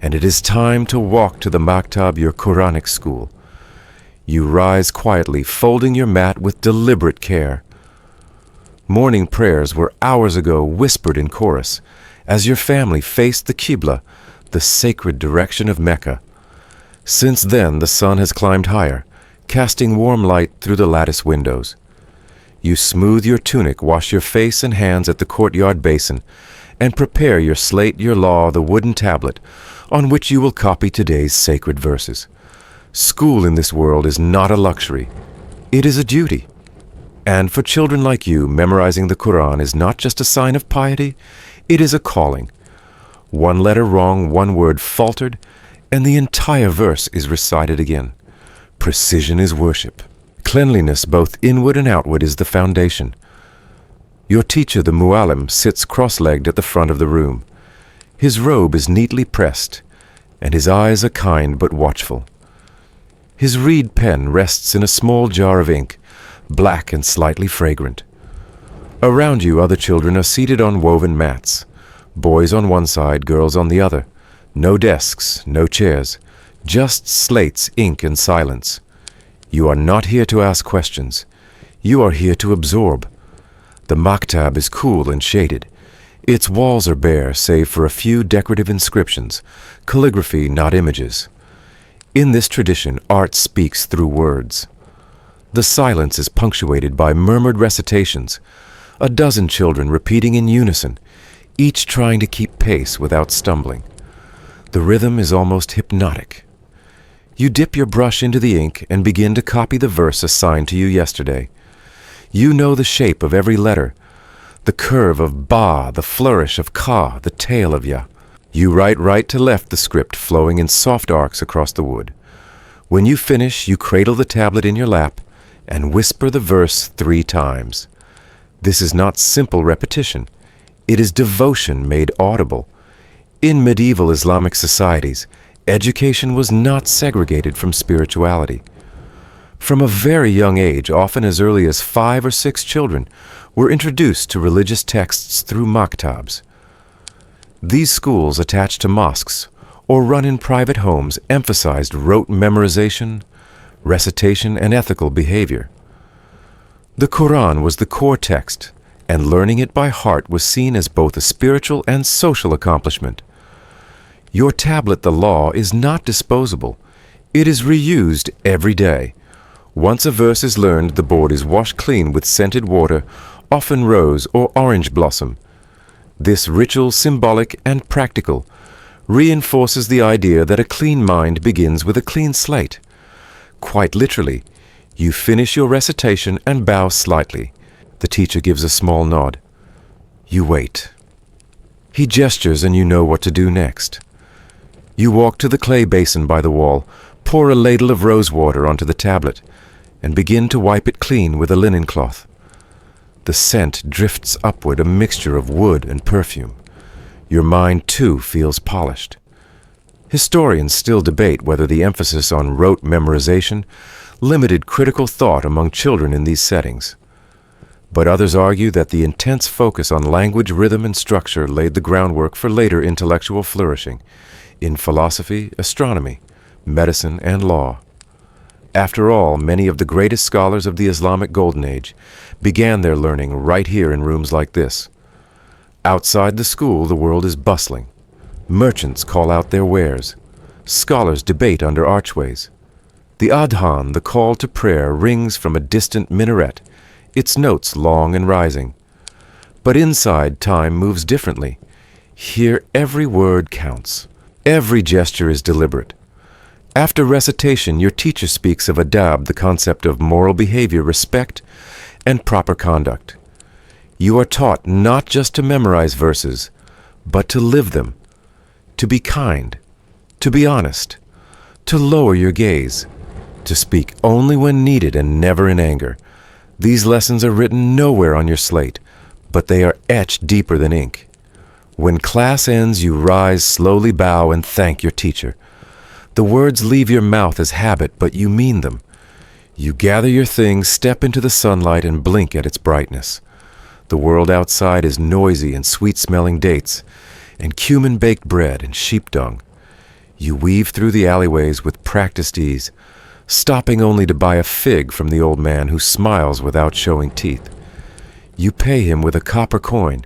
and it is time to walk to the maktab, your Quranic school. You rise quietly, folding your mat with deliberate care. Morning prayers were hours ago whispered in chorus, as your family faced the Qibla, the sacred direction of Mecca. Since then, the sun has climbed higher, casting warm light through the lattice windows. You smooth your tunic, wash your face and hands at the courtyard basin, and prepare your slate, your law, the wooden tablet, on which you will copy today's sacred verses. School in this world is not a luxury. It is a duty. And for children like you, memorizing the Quran is not just a sign of piety, it is a calling. One letter wrong, one word faltered, and the entire verse is recited again. Precision is worship. Cleanliness, both inward and outward, is the foundation. Your teacher, the muallim, sits cross-legged at the front of the room. His robe is neatly pressed, and his eyes are kind but watchful. His reed pen rests in a small jar of ink, black and slightly fragrant. Around you, other children are seated on woven mats, boys on one side, girls on the other. No desks, no chairs, just slates, ink, and silence. You are not here to ask questions. You are here to absorb. The maktab is cool and shaded. Its walls are bare, save for a few decorative inscriptions, calligraphy, not images. In this tradition, art speaks through words. The silence is punctuated by murmured recitations, a dozen children repeating in unison, each trying to keep pace without stumbling. The rhythm is almost hypnotic. You dip your brush into the ink and begin to copy the verse assigned to you yesterday. You know the shape of every letter, the curve of Ba, the flourish of Ka, the tail of Ya. You write right to left the script flowing in soft arcs across the wood. When you finish, you cradle the tablet in your lap and whisper the verse 3 times. This is not simple repetition. It is devotion made audible. In medieval Islamic societies, education was not segregated from spirituality. From a very young age, often as early as 5 or 6 children, were introduced to religious texts through maktabs. These schools attached to mosques or run in private homes emphasized rote memorization, recitation, and ethical behavior. The Quran was the core text, and learning it by heart was seen as both a spiritual and social accomplishment. Your tablet, the law, is not disposable. It is reused every day. Once a verse is learned, the board is washed clean with scented water, often rose or orange blossom. This ritual, symbolic and practical, reinforces the idea that a clean mind begins with a clean slate. Quite literally, you finish your recitation and bow slightly. The teacher gives a small nod. You wait. He gestures and you know what to do next. You walk to the clay basin by the wall, pour a ladle of rose water onto the tablet, and begin to wipe it clean with a linen cloth. The scent drifts upward, a mixture of wood and perfume. Your mind, too, feels polished. Historians still debate whether the emphasis on rote memorization limited critical thought among children in these settings. But others argue that the intense focus on language, rhythm, and structure laid the groundwork for later intellectual flourishing in philosophy, astronomy, medicine, and law. After all, many of the greatest scholars of the Islamic Golden Age began their learning right here in rooms like this. Outside the school, the world is bustling. Merchants call out their wares. Scholars debate under archways. The adhan, the call to prayer, rings from a distant minaret, its notes long and rising. But inside, time moves differently. Here, every word counts. Every gesture is deliberate. After recitation, your teacher speaks of adab, the concept of moral behavior, respect, and proper conduct. You are taught not just to memorize verses, but to live them, to be kind, to be honest, to lower your gaze, to speak only when needed and never in anger. These lessons are written nowhere on your slate, but they are etched deeper than ink. When class ends, you rise, slowly bow, and thank your teacher. The words leave your mouth as habit, but you mean them. You gather your things, step into the sunlight, and blink at its brightness. The world outside is noisy and sweet-smelling dates, and cumin-baked bread and sheep dung. You weave through the alleyways with practiced ease, stopping only to buy a fig from the old man who smiles without showing teeth. You pay him with a copper coin,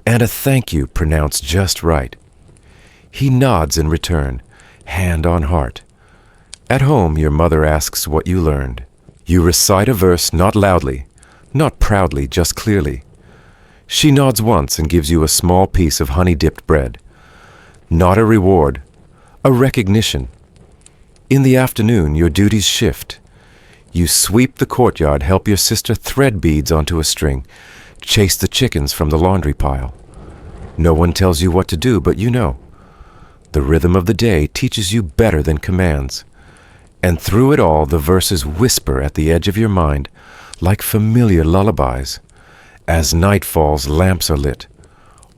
and a thank you pronounced just right. He nods in return, hand on heart. At home, your mother asks what you learned. You recite a verse not loudly, not proudly, just clearly. She nods once and gives you a small piece of honey-dipped bread. Not a reward, a recognition. In the afternoon, your duties shift. You sweep the courtyard, help your sister thread beads onto a string, chase the chickens from the laundry pile. No one tells you what to do, but you know. The rhythm of the day teaches you better than commands. And through it all, the verses whisper at the edge of your mind like familiar lullabies. As night falls, lamps are lit.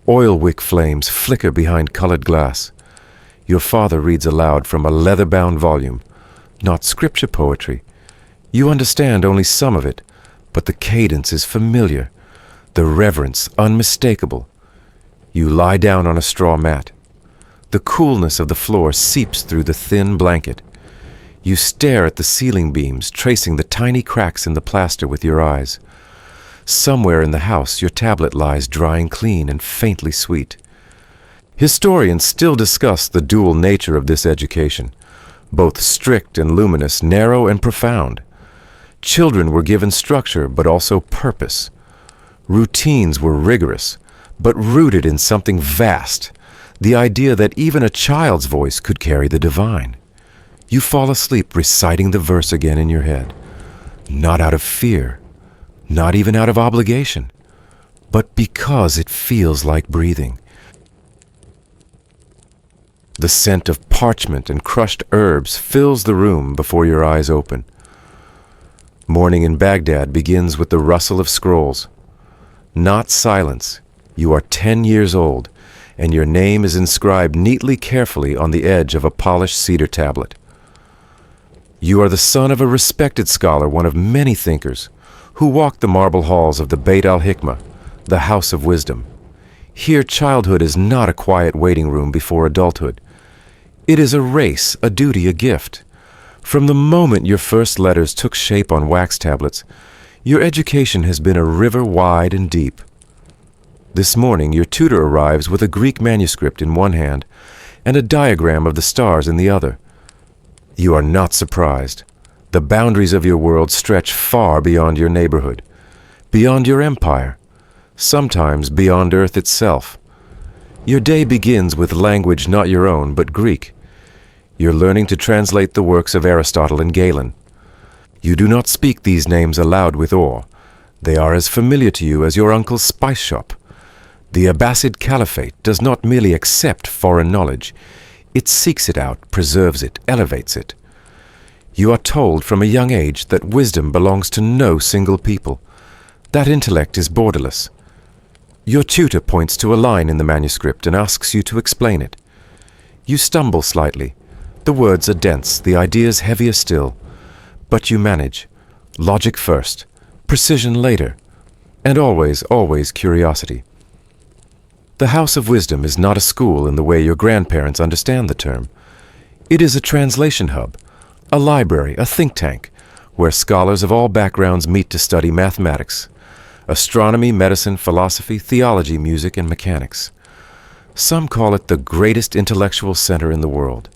Oil wick flames flicker behind colored glass. Your father reads aloud from a leather-bound volume, not scripture poetry. You understand only some of it, but the cadence is familiar, the reverence unmistakable. You lie down on a straw mat. The coolness of the floor seeps through the thin blanket. You stare at the ceiling beams, tracing the tiny cracks in the plaster with your eyes. Somewhere in the house, your tablet lies drying clean and faintly sweet. Historians still discuss the dual nature of this education, both strict and luminous, narrow and profound. Children were given structure, but also purpose. Routines were rigorous, but rooted in something vast, the idea that even a child's voice could carry the divine. You fall asleep reciting the verse again in your head, not out of fear, not even out of obligation, but because it feels like breathing. The scent of parchment and crushed herbs fills the room before your eyes open. Morning in Baghdad begins with the rustle of scrolls. Not silence. You are 10 years old, and your name is inscribed neatly, carefully on the edge of a polished cedar tablet. You are the son of a respected scholar, one of many thinkers, who walked the marble halls of the Beit al-Hikmah, the House of Wisdom. Here, childhood is not a quiet waiting room before adulthood. It is a race, a duty, a gift. From the moment your first letters took shape on wax tablets, your education has been a river wide and deep. This morning, your tutor arrives with a Greek manuscript in one hand and a diagram of the stars in the other. You are not surprised. The boundaries of your world stretch far beyond your neighborhood, beyond your empire, sometimes beyond Earth itself. Your day begins with language not your own, but Greek. You're learning to translate the works of Aristotle and Galen. You do not speak these names aloud with awe. They are as familiar to you as your uncle's spice shop. The Abbasid Caliphate does not merely accept foreign knowledge. It seeks it out, preserves it, elevates it. You are told from a young age that wisdom belongs to no single people, that intellect is borderless. Your tutor points to a line in the manuscript and asks you to explain it. You stumble slightly. The words are dense, the ideas heavier still. But you manage. Logic first, precision later, and always, always curiosity. The House of Wisdom is not a school in the way your grandparents understand the term. It is a translation hub, a library, a think tank, where scholars of all backgrounds meet to study mathematics, astronomy, medicine, philosophy, theology, music, and mechanics. Some call it the greatest intellectual center in the world.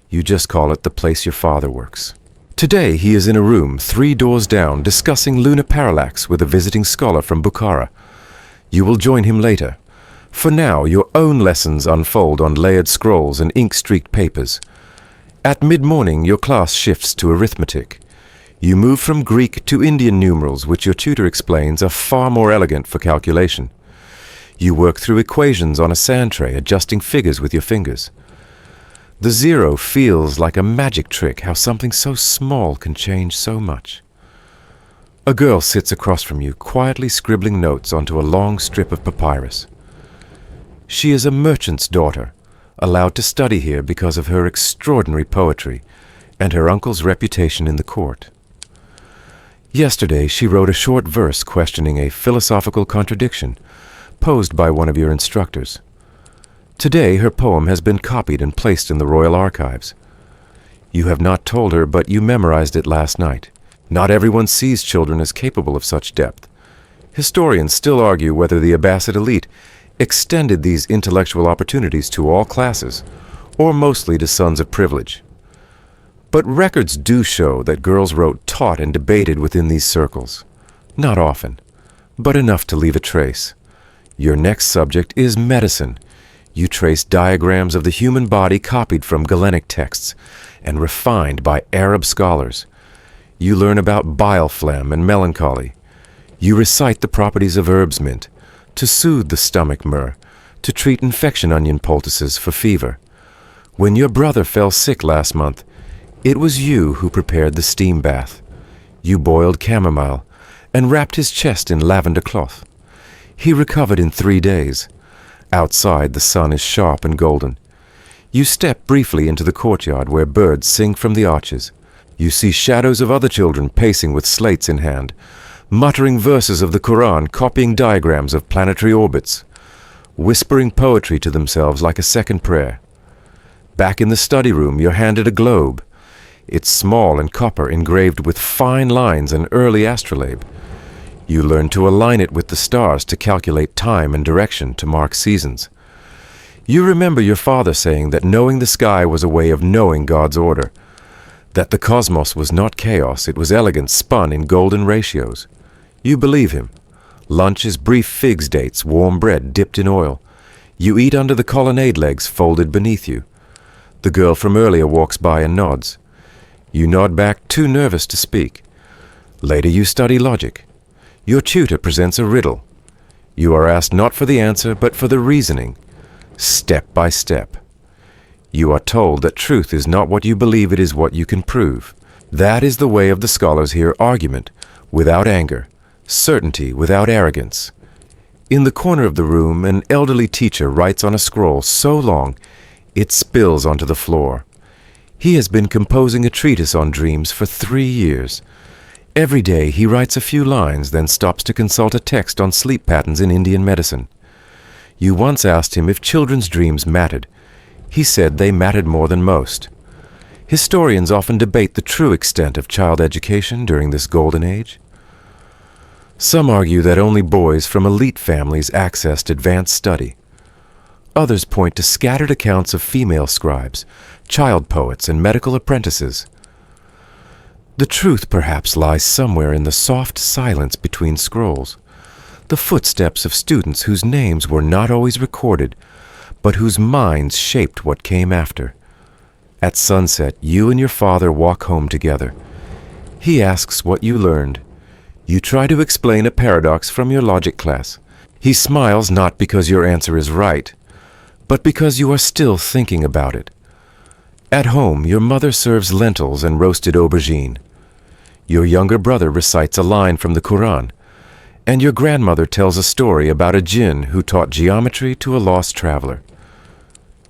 You just call it the place your father works. Today he is in a room 3 doors down discussing lunar parallax with a visiting scholar from Bukhara. You will join him later. For now, your own lessons unfold on layered scrolls and ink-streaked papers. At mid-morning, your class shifts to arithmetic. You move from Greek to Indian numerals, which your tutor explains are far more elegant for calculation. You work through equations on a sand tray, adjusting figures with your fingers. The zero feels like a magic trick, how something so small can change so much. A girl sits across from you, quietly scribbling notes onto a long strip of papyrus. She is a merchant's daughter, allowed to study here because of her extraordinary poetry and her uncle's reputation in the court. Yesterday, she wrote a short verse questioning a philosophical contradiction posed by one of your instructors. Today, her poem has been copied and placed in the Royal Archives. You have not told her, but you memorized it last night. Not everyone sees children as capable of such depth. Historians still argue whether the Abbasid elite extended these intellectual opportunities to all classes, or mostly to sons of privilege. But records do show that girls wrote, taught, and debated within these circles. Not often, but enough to leave a trace. Your next subject is medicine. You trace diagrams of the human body copied from Galenic texts and refined by Arab scholars. You learn about bile phlegm and melancholy. You recite the properties of herbs mint, to soothe the stomach myrrh, to treat infection onion poultices for fever. When your brother fell sick last month, it was you who prepared the steam bath. You boiled chamomile and wrapped his chest in lavender cloth. He recovered in 3 days. Outside, the sun is sharp and golden. You step briefly into the courtyard where birds sing from the arches. You see shadows of other children pacing with slates in hand, muttering verses of the Quran, copying diagrams of planetary orbits, whispering poetry to themselves like a second prayer. Back in the study room, you're handed a globe. It's small and copper, engraved with fine lines and early astrolabe. You learn to align it with the stars to calculate time and direction to mark seasons. You remember your father saying that knowing the sky was a way of knowing God's order, that the cosmos was not chaos, it was elegance spun in golden ratios. You believe him. Lunch is brief figs dates, warm bread dipped in oil. You eat under the colonnade legs folded beneath you. The girl from earlier walks by and nods. You nod back, too nervous to speak. Later you study logic. Your tutor presents a riddle. You are asked not for the answer, but for the reasoning, step by step. You are told that truth is not what you believe, it is what you can prove. That is the way of the scholars here: argument without anger, certainty without arrogance. In the corner of the room, an elderly teacher writes on a scroll so long it spills onto the floor. He has been composing a treatise on dreams for 3 years. Every day he writes a few lines, then stops to consult a text on sleep patterns in Indian medicine. You once asked him if children's dreams mattered. He said they mattered more than most. Historians often debate the true extent of child education during this golden age. Some argue that only boys from elite families accessed advanced study. Others point to scattered accounts of female scribes, child poets, and medical apprentices. The truth perhaps lies somewhere in the soft silence between scrolls, the footsteps of students whose names were not always recorded, but whose minds shaped what came after. At sunset, you and your father walk home together. He asks what you learned. You try to explain a paradox from your logic class. He smiles not because your answer is right, but because you are still thinking about it. At home, your mother serves lentils and roasted aubergine. Your younger brother recites a line from the Quran, and your grandmother tells a story about a jinn who taught geometry to a lost traveler.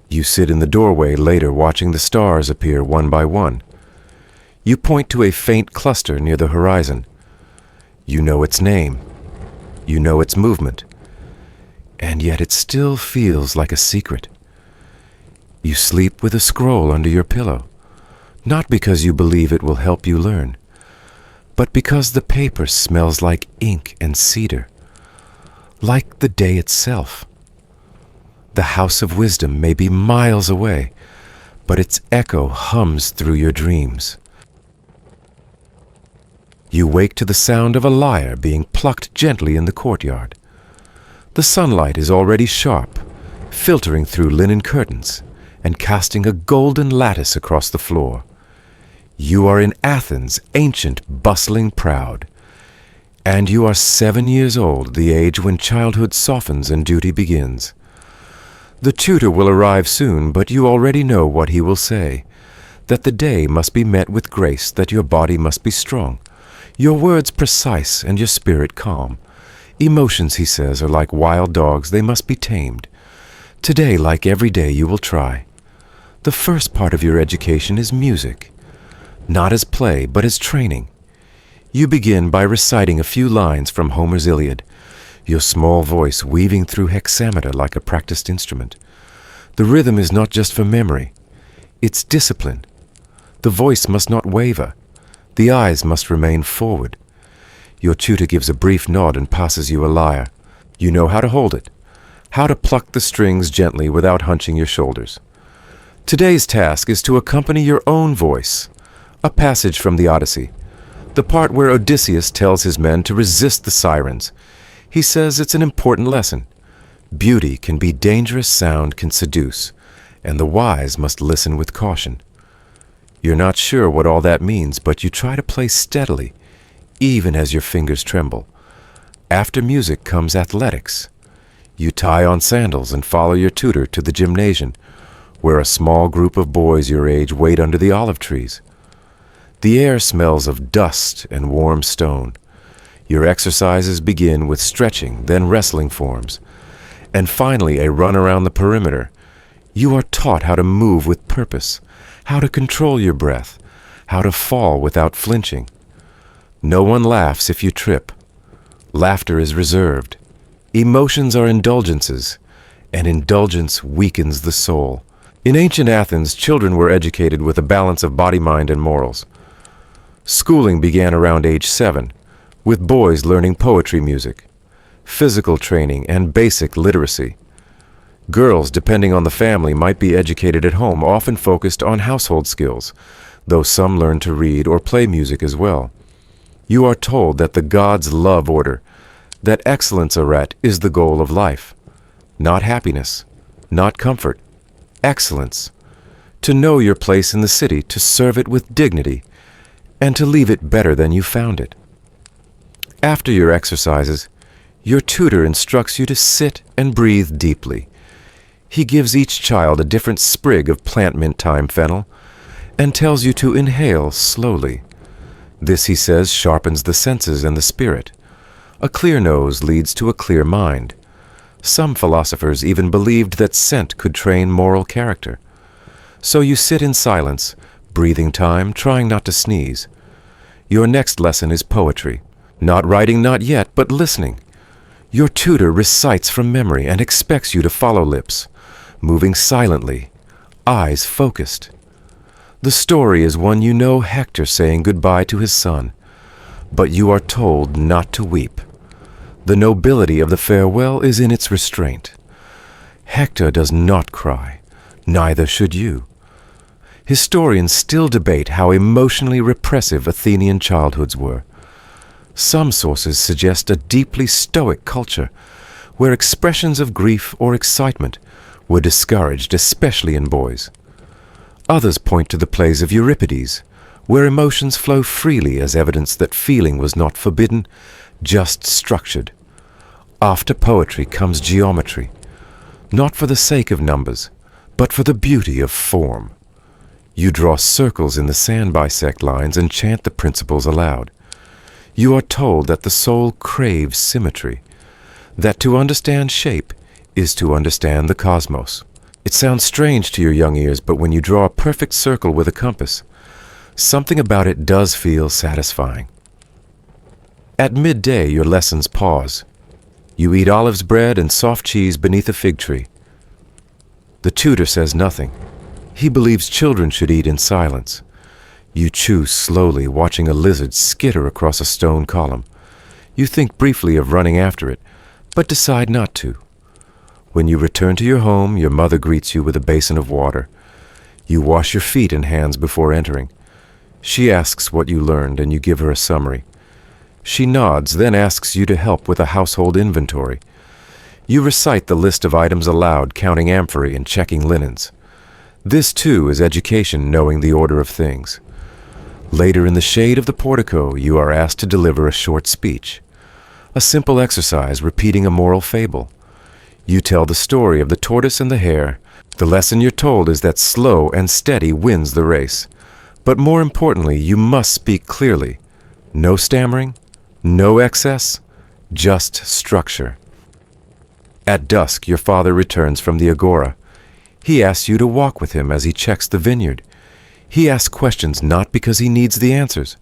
You sit in the doorway later watching the stars appear one by one. You point to a faint cluster near the horizon. You know its name. You know its movement. And yet it still feels like a secret. You sleep with a scroll under your pillow, not because you believe it will help you learn, but because the paper smells like ink and cedar, like the day itself. The house of wisdom may be miles away, but its echo hums through your dreams. You wake to the sound of a lyre being plucked gently in the courtyard. The sunlight is already sharp, filtering through linen curtains and casting a golden lattice across the floor. You are in Athens, ancient, bustling, proud. And you are 7 years old, the age when childhood softens and duty begins. The tutor will arrive soon, but you already know what he will say. That the day must be met with grace, that your body must be strong, your words precise and your spirit calm. Emotions, he says, are like wild dogs, they must be tamed. Today, like every day, you will try. The first part of your education is music, not as play, but as training. You begin by reciting a few lines from Homer's Iliad, your small voice weaving through hexameter like a practiced instrument. The rhythm is not just for memory, it's discipline. The voice must not waver. The eyes must remain forward. Your tutor gives a brief nod and passes you a lyre. You know how to hold it, how to pluck the strings gently without hunching your shoulders. Today's task is to accompany your own voice, a passage from the Odyssey, the part where Odysseus tells his men to resist the sirens. He says it's an important lesson. Beauty can be dangerous, sound can seduce, and the wise must listen with caution. You're not sure what all that means, but you try to play steadily, even as your fingers tremble. After music comes athletics. You tie on sandals and follow your tutor to the gymnasium, where a small group of boys your age wait under the olive trees. The air smells of dust and warm stone. Your exercises begin with stretching, then wrestling forms, and finally a run around the perimeter. You are taught how to move with purpose, how to control your breath, how to fall without flinching. No one laughs if you trip. Laughter is reserved. Emotions are indulgences, and indulgence weakens the soul. In ancient Athens, children were educated with a balance of body, mind, and morals. Schooling began around age 7, with boys learning poetry, music, physical training, and basic literacy. Girls, depending on the family, might be educated at home, often focused on household skills, though some learn to read or play music as well. You are told that the gods love order, that excellence arete is the goal of life. Not happiness, not comfort, excellence. To know your place in the city, to serve it with dignity, and to leave it better than you found it. After your exercises, your tutor instructs you to sit and breathe deeply. He gives each child a different sprig of plant mint thyme fennel and tells you to inhale slowly. This, he says, sharpens the senses and the spirit. A clear nose leads to a clear mind. Some philosophers even believed that scent could train moral character. So you sit in silence, breathing time, trying not to sneeze. Your next lesson is poetry. Not writing, not yet, but listening. Your tutor recites from memory and expects you to follow lips, moving silently, eyes focused. The story is one you know, Hector saying goodbye to his son, but you are told not to weep. The nobility of the farewell is in its restraint. Hector does not cry, neither should you. Historians still debate how emotionally repressive Athenian childhoods were. Some sources suggest a deeply stoic culture, where expressions of grief or excitement were discouraged, especially in boys. Others point to the plays of Euripides, where emotions flow freely as evidence that feeling was not forbidden, just structured. After poetry comes geometry, not for the sake of numbers, but for the beauty of form. You draw circles in the sand bisect lines and chant the principles aloud. You are told that the soul craves symmetry, that to understand shape is to understand the cosmos. It sounds strange to your young ears, but when you draw a perfect circle with a compass, something about it does feel satisfying. At midday, your lessons pause. You eat olives bread and soft cheese beneath a fig tree. The tutor says nothing. He believes children should eat in silence. You chew slowly, watching a lizard skitter across a stone column. You think briefly of running after it, but decide not to. When you return to your home, your mother greets you with a basin of water. You wash your feet and hands before entering. She asks what you learned, and you give her a summary. She nods, then asks you to help with a household inventory. You recite the list of items aloud, counting amphorae and checking linens. This, too, is education, knowing the order of things. Later, in the shade of the portico, you are asked to deliver a short speech, a simple exercise repeating a moral fable. You tell the story of the tortoise and the hare. The lesson you're told is that slow and steady wins the race. But more importantly, you must speak clearly. No stammering, no excess, just structure. At dusk, your father returns from the agora. He asks you to walk with him as he checks the vineyard. He asks questions not because he needs the answers,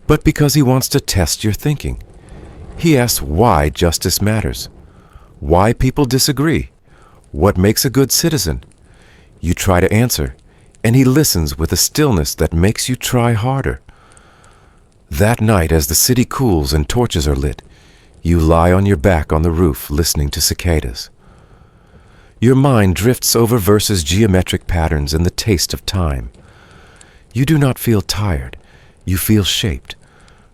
but because he wants to test your thinking. He asks why justice matters, why people disagree, what makes a good citizen. You try to answer, and he listens with a stillness that makes you try harder. That night, as the city cools and torches are lit, you lie on your back on the roof listening to cicadas. Your mind drifts over verses' geometric patterns and the taste of time. You do not feel tired. You feel shaped.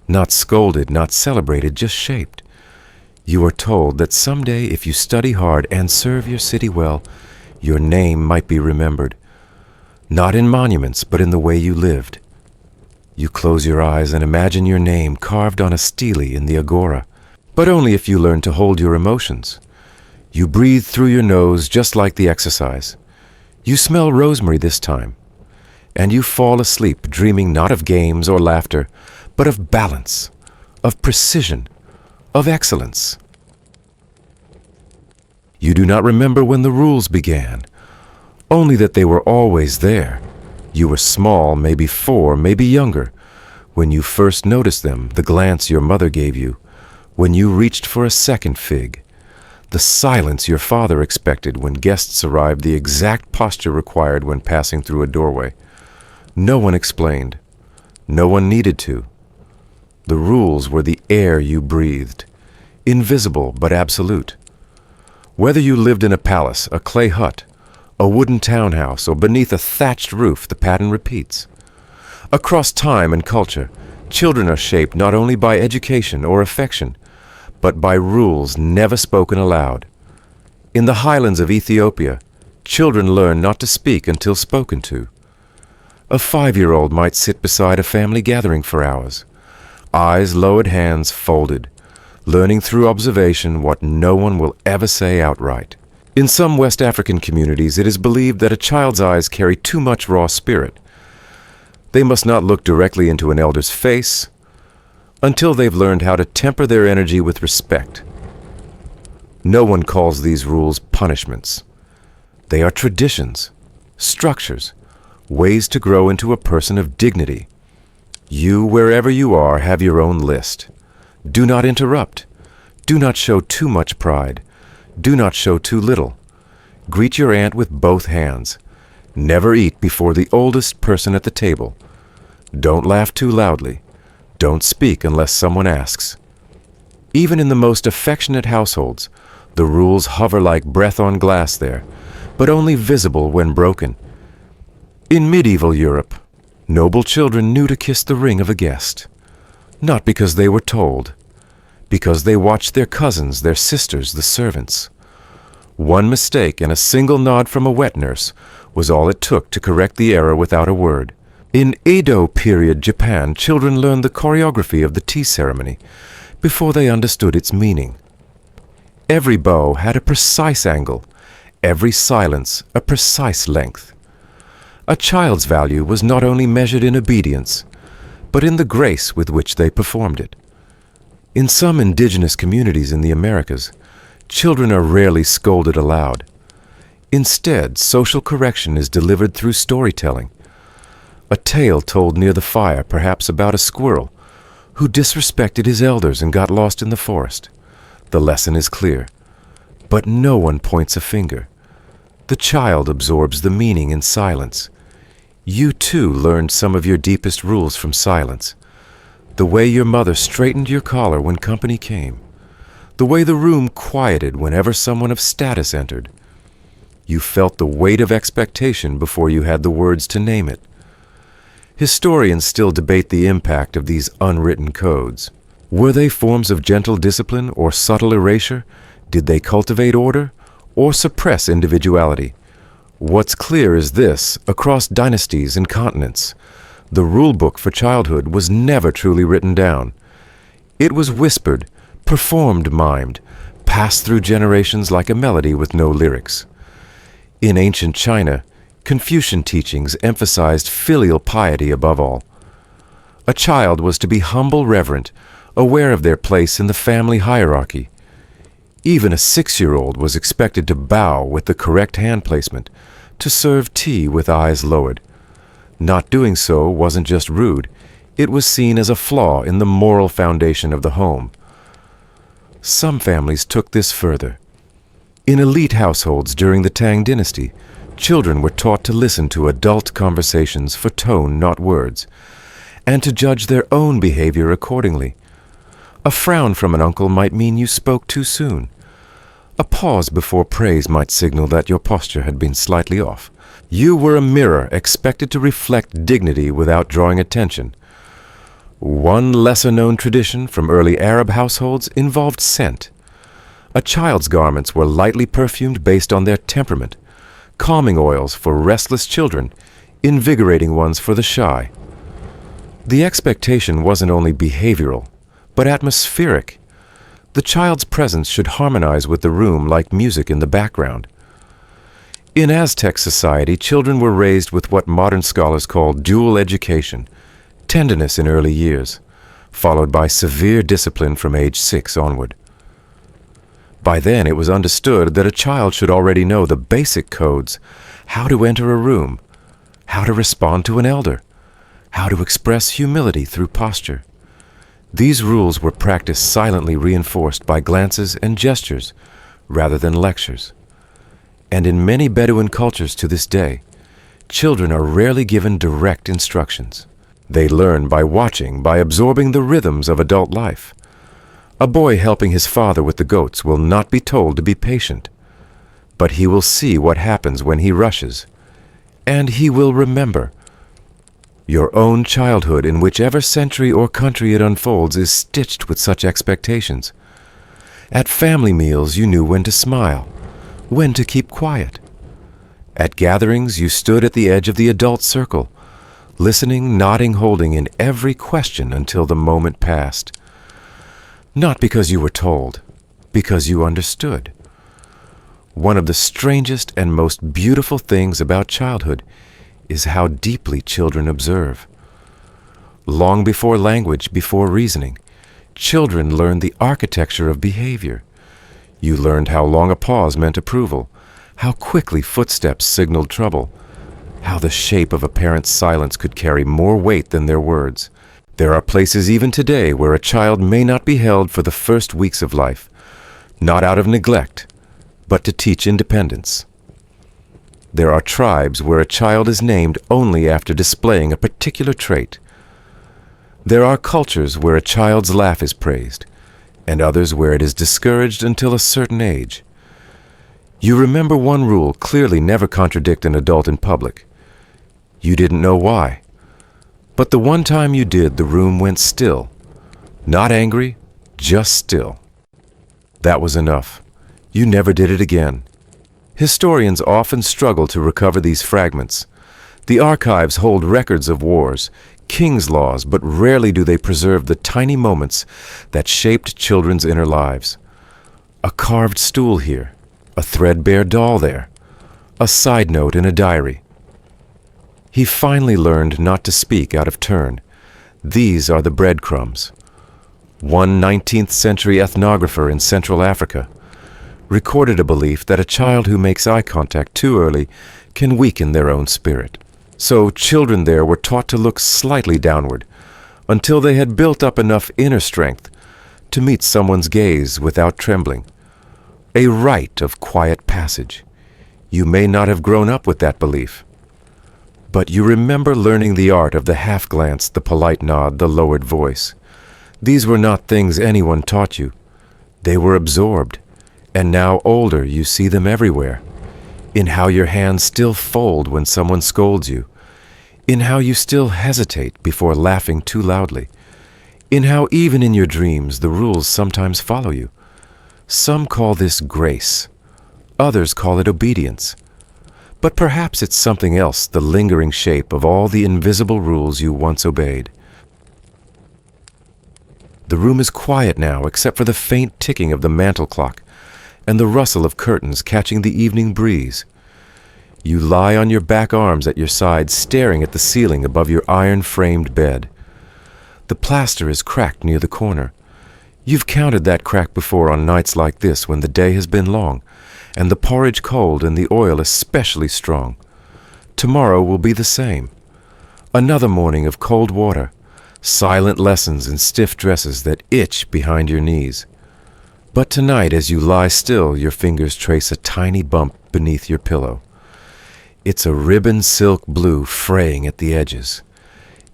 Not scolded, not celebrated, just shaped. You are told that someday, if you study hard and serve your city well, your name might be remembered. Not in monuments, but in the way you lived. You close your eyes and imagine your name carved on a stele in the agora, but only if you learn to hold your emotions. You breathe through your nose just like the exercise. You smell rosemary this time, and you fall asleep dreaming not of games or laughter, but of balance, of precision, of excellence. You do not remember when the rules began, only that they were always there. You were small, maybe 4, maybe younger, when you first noticed them, the glance your mother gave you, when you reached for a second fig, the silence your father expected when guests arrived, the exact posture required when passing through a doorway. No one explained. No one needed to. The rules were the air you breathed, invisible but absolute. Whether you lived in a palace, a clay hut, a wooden townhouse, or beneath a thatched roof, the pattern repeats. Across time and culture, children are shaped not only by education or affection, but by rules never spoken aloud. In the highlands of Ethiopia, children learn not to speak until spoken to. A 5-year-old might sit beside a family gathering for hours, eyes lowered, hands folded, learning through observation what no one will ever say outright. In some West African communities, it is believed that a child's eyes carry too much raw spirit. They must not look directly into an elder's face until they've learned how to temper their energy with respect. No one calls these rules punishments. They are traditions, structures, ways to grow into a person of dignity. You, wherever you are, have your own list. Do not interrupt. Do not show too much pride. Do not show too little. Greet your aunt with both hands. Never eat before the oldest person at the table. Don't laugh too loudly. Don't speak unless someone asks. Even in the most affectionate households, the rules hover like breath on glass there, but only visible when broken. In medieval Europe, noble children knew to kiss the ring of a guest, not because they were told, because they watched their cousins, their sisters, the servants. One mistake and a single nod from a wet nurse was all it took to correct the error without a word. In Edo period Japan, children learned the choreography of the tea ceremony before they understood its meaning. Every bow had a precise angle, every silence a precise length. A child's value was not only measured in obedience, but in the grace with which they performed it. In some indigenous communities in the Americas, children are rarely scolded aloud. Instead, social correction is delivered through storytelling. A tale told near the fire, perhaps about a squirrel who disrespected his elders and got lost in the forest. The lesson is clear, but no one points a finger. The child absorbs the meaning in silence. You too learned some of your deepest rules from silence. The way your mother straightened your collar when company came. The way the room quieted whenever someone of status entered. You felt the weight of expectation before you had the words to name it. Historians still debate the impact of these unwritten codes. Were they forms of gentle discipline or subtle erasure? Did they cultivate order or suppress individuality? What's clear is this: across dynasties and continents, The rule book for childhood was never truly written down. It was whispered, performed mimed, passed through generations like a melody with no lyrics. In ancient China, Confucian teachings emphasized filial piety above all. A child was to be humble, reverent, aware of their place in the family hierarchy. Even a 6-year-old was expected to bow with the correct hand placement, to serve tea with eyes lowered. Not doing so wasn't just rude, it was seen as a flaw in the moral foundation of the home. Some families took this further. In elite households during the Tang dynasty, children were taught to listen to adult conversations for tone, not words, and to judge their own behavior accordingly. A frown from an uncle might mean you spoke too soon. A pause before praise might signal that your posture had been slightly off. You were a mirror expected to reflect dignity without drawing attention. One lesser-known tradition from early Arab households involved scent. A child's garments were lightly perfumed based on their temperament, calming oils for restless children, invigorating ones for the shy. The expectation wasn't only behavioral, but atmospheric. The child's presence should harmonize with the room like music in the background. In Aztec society, children were raised with what modern scholars call dual education, tenderness in early years, followed by severe discipline from age 6 onward. By then, it was understood that a child should already know the basic codes: how to enter a room, how to respond to an elder, how to express humility through posture. These rules were practiced silently, reinforced by glances and gestures rather than lectures. And in many Bedouin cultures to this day, children are rarely given direct instructions. They learn by watching, by absorbing the rhythms of adult life. A boy helping his father with the goats will not be told to be patient, but he will see what happens when he rushes, and he will remember. Your own childhood, in whichever century or country it unfolds, is stitched with such expectations. At family meals, you knew when to smile, when to keep quiet. At gatherings, you stood at the edge of the adult circle, listening, nodding, holding in every question until the moment passed. Not because you were told, because you understood. One of the strangest and most beautiful things about childhood is how deeply children observe. Long before language, before reasoning, children learned the architecture of behavior. You learned how long a pause meant approval, how quickly footsteps signaled trouble, how the shape of a parent's silence could carry more weight than their words. There are places even today where a child may not be held for the first weeks of life, not out of neglect, but to teach independence. There are tribes where a child is named only after displaying a particular trait. There are cultures where a child's laugh is praised, and others where it is discouraged until a certain age. You remember one rule: clearly never contradict an adult in public. You didn't know why, but the one time you did, the room went still. Not angry, just still. That was enough. You never did it again. Historians often struggle to recover these fragments. The archives hold records of wars, king's laws, but rarely do they preserve the tiny moments that shaped children's inner lives. A carved stool here, a threadbare doll there, a side note in a diary. He finally learned not to speak out of turn. These are the breadcrumbs. One 19th century ethnographer in Central Africa recorded a belief that a child who makes eye contact too early can weaken their own spirit. So children there were taught to look slightly downward until they had built up enough inner strength to meet someone's gaze without trembling. A rite of quiet passage. You may not have grown up with that belief, but you remember learning the art of the half glance, the polite nod, the lowered voice. These were not things anyone taught you. They were absorbed. And now, older, you see them everywhere. In how your hands still fold when someone scolds you. In how you still hesitate before laughing too loudly. In how even in your dreams the rules sometimes follow you. Some call this grace. Others call it obedience. But perhaps it's something else, the lingering shape of all the invisible rules you once obeyed. The room is quiet now, except for the faint ticking of the mantel clock and the rustle of curtains catching the evening breeze. You lie on your back arms at your sides, staring at the ceiling above your iron-framed bed. The plaster is cracked near the corner. You've counted that crack before on nights like this when the day has been long, and the porridge cold and the oil especially strong. Tomorrow will be the same. Another morning of cold water, silent lessons in stiff dresses that itch behind your knees. But tonight, as you lie still, your fingers trace a tiny bump beneath your pillow. It's a ribbon silk blue fraying at the edges.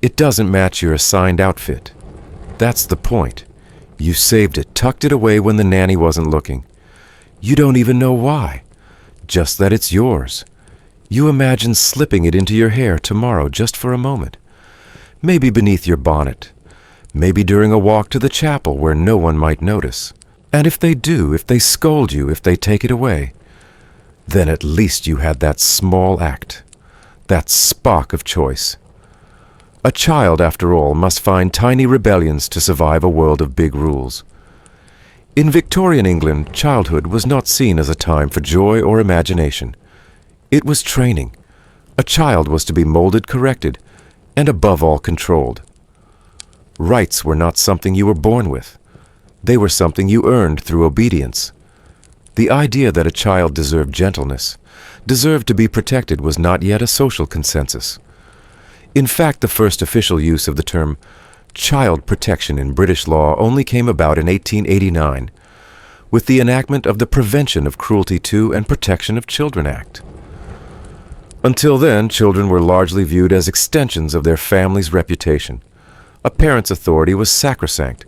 It doesn't match your assigned outfit. That's the point. You saved it, tucked it away when the nanny wasn't looking. You don't even know why, just that it's yours. You imagine slipping it into your hair tomorrow just for a moment. Maybe beneath your bonnet. Maybe during a walk to the chapel where no one might notice. And if they do, if they scold you, if they take it away, then at least you had that small act, that spark of choice. A child, after all, must find tiny rebellions to survive a world of big rules. In Victorian England, childhood was not seen as a time for joy or imagination. It was training. A child was to be molded, corrected, and above all controlled. Rights were not something you were born with. They were something you earned through obedience. The idea that a child deserved gentleness, deserved to be protected, was not yet a social consensus. In fact, the first official use of the term child protection in British law only came about in 1889, with the enactment of the Prevention of Cruelty to and Protection of Children Act. Until then, children were largely viewed as extensions of their family's reputation. A parent's authority was sacrosanct,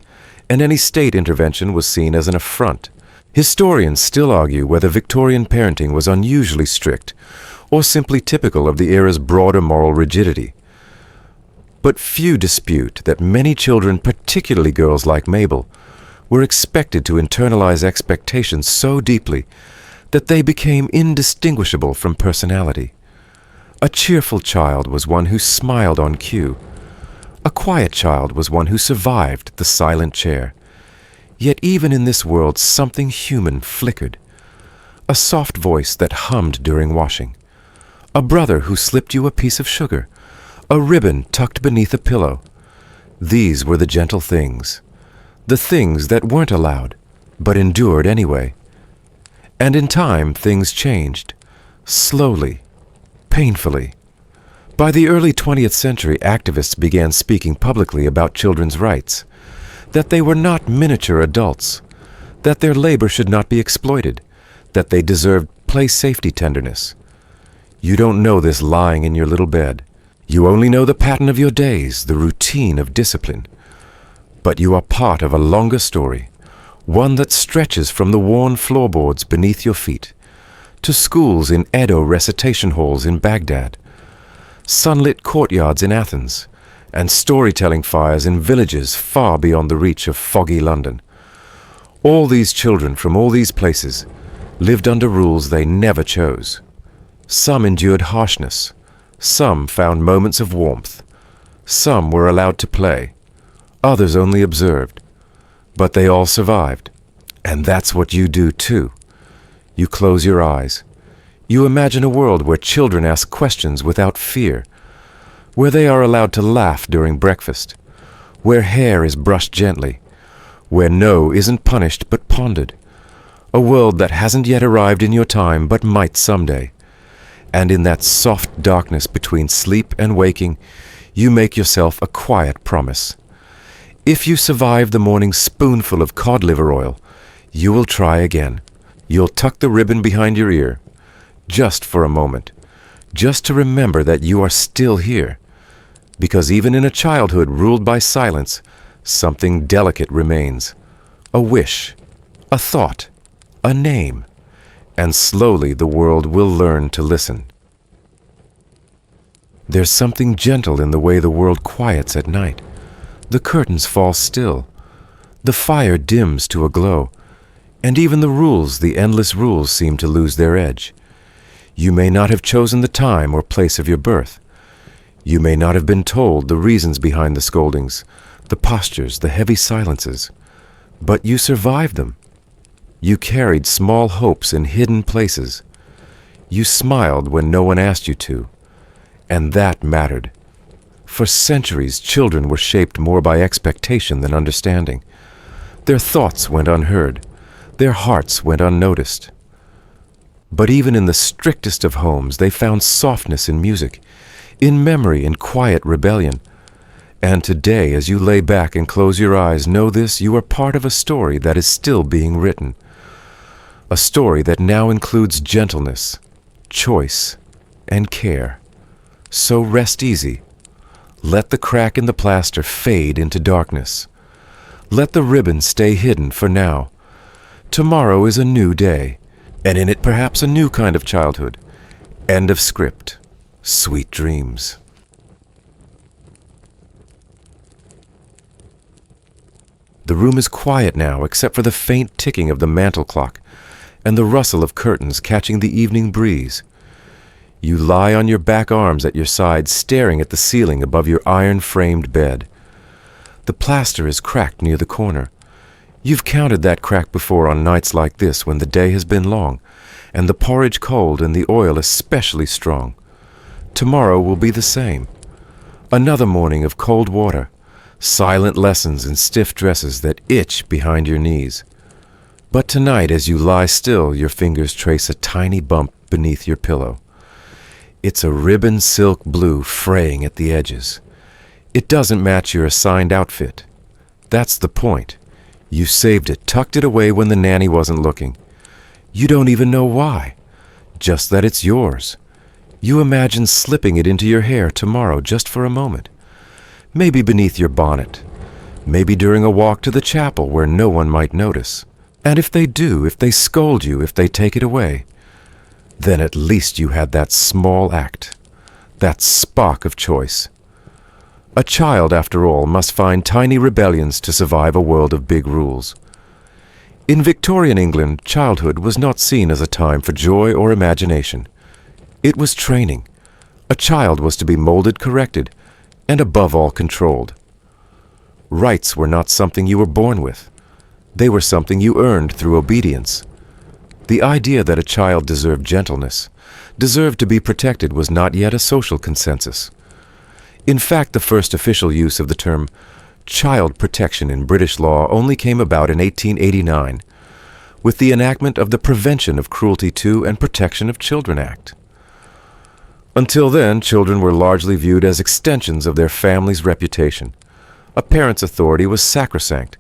and any state intervention was seen as an affront. Historians still argue whether Victorian parenting was unusually strict or simply typical of the era's broader moral rigidity. But few dispute that many children, particularly girls like Mabel, were expected to internalize expectations so deeply that they became indistinguishable from personality. A cheerful child was one who smiled on cue. A quiet child was one who survived the silent chair. Yet even in this world something human flickered. A soft voice that hummed during washing. A brother who slipped you a piece of sugar. A ribbon tucked beneath a pillow. These were the gentle things. The things that weren't allowed, but endured anyway. And in time things changed. Slowly. Painfully. By the early 20th century, activists began speaking publicly about children's rights. That they were not miniature adults, that their labor should not be exploited, that they deserved play safety tenderness. You don't know this lying in your little bed. You only know the pattern of your days, the routine of discipline. But you are part of a longer story, one that stretches from the worn floorboards beneath your feet, to schools in Edo recitation halls in Baghdad, sunlit courtyards in Athens, and storytelling fires in villages far beyond the reach of foggy London. All these children from all these places lived under rules they never chose. Some endured harshness. Some found moments of warmth. Some were allowed to play. Others only observed. But they all survived. And that's what you do too. You close your eyes. You imagine a world where children ask questions without fear, where they are allowed to laugh during breakfast, where hair is brushed gently, where no isn't punished but pondered, a world that hasn't yet arrived in your time but might someday. And in that soft darkness between sleep and waking, you make yourself a quiet promise. If you survive the morning spoonful of cod liver oil, you will try again. You'll tuck the ribbon behind your ear, just for a moment, just to remember that you are still here. Because even in a childhood ruled by silence, something delicate remains. A wish, a thought, a name. And slowly the world will learn to listen. There's something gentle in the way the world quiets at night. The curtains fall still. The fire dims to a glow. And even the rules, the endless rules, seem to lose their edge. You may not have chosen the time or place of your birth. You may not have been told the reasons behind the scoldings, the postures, the heavy silences. But you survived them. You carried small hopes in hidden places. You smiled when no one asked you to. And that mattered. For centuries, children were shaped more by expectation than understanding. Their thoughts went unheard. Their hearts went unnoticed. But even in the strictest of homes, they found softness in music, in memory and quiet rebellion. And today, as you lay back and close your eyes, know this: you are part of a story that is still being written. A story that now includes gentleness, choice, and care. So rest easy. Let the crack in the plaster fade into darkness. Let the ribbon stay hidden for now. Tomorrow is a new day, and in it perhaps a new kind of childhood. End of script. Sweet dreams. The room is quiet now, except for the faint ticking of the mantel clock and the rustle of curtains catching the evening breeze. You lie on your back arms at your sides, staring at the ceiling above your iron-framed bed. The plaster is cracked near the corner. You've counted that crack before on nights like this when the day has been long, and the porridge cold and the oil especially strong. Tomorrow will be the same. Another morning of cold water, silent lessons and stiff dresses that itch behind your knees. But tonight, as you lie still, your fingers trace a tiny bump beneath your pillow. It's a ribbon silk blue fraying at the edges. It doesn't match your assigned outfit. That's the point. You saved it, tucked it away when the nanny wasn't looking. You don't even know why, just that it's yours. You imagine slipping it into your hair tomorrow just for a moment. Maybe beneath your bonnet. Maybe during a walk to the chapel where no one might notice. And if they do, if they scold you, if they take it away, then at least you had that small act, that spark of choice. A child, after all, must find tiny rebellions to survive a world of big rules. In Victorian England, childhood was not seen as a time for joy or imagination. It was training. A child was to be molded, corrected, and above all controlled. Rights were not something you were born with. They were something you earned through obedience. The idea that a child deserved gentleness, deserved to be protected, was not yet a social consensus. In fact, the first official use of the term child protection in British law only came about in 1889, with the enactment of the Prevention of Cruelty to and Protection of Children Act. Until then, children were largely viewed as extensions of their family's reputation. A parent's authority was sacrosanct,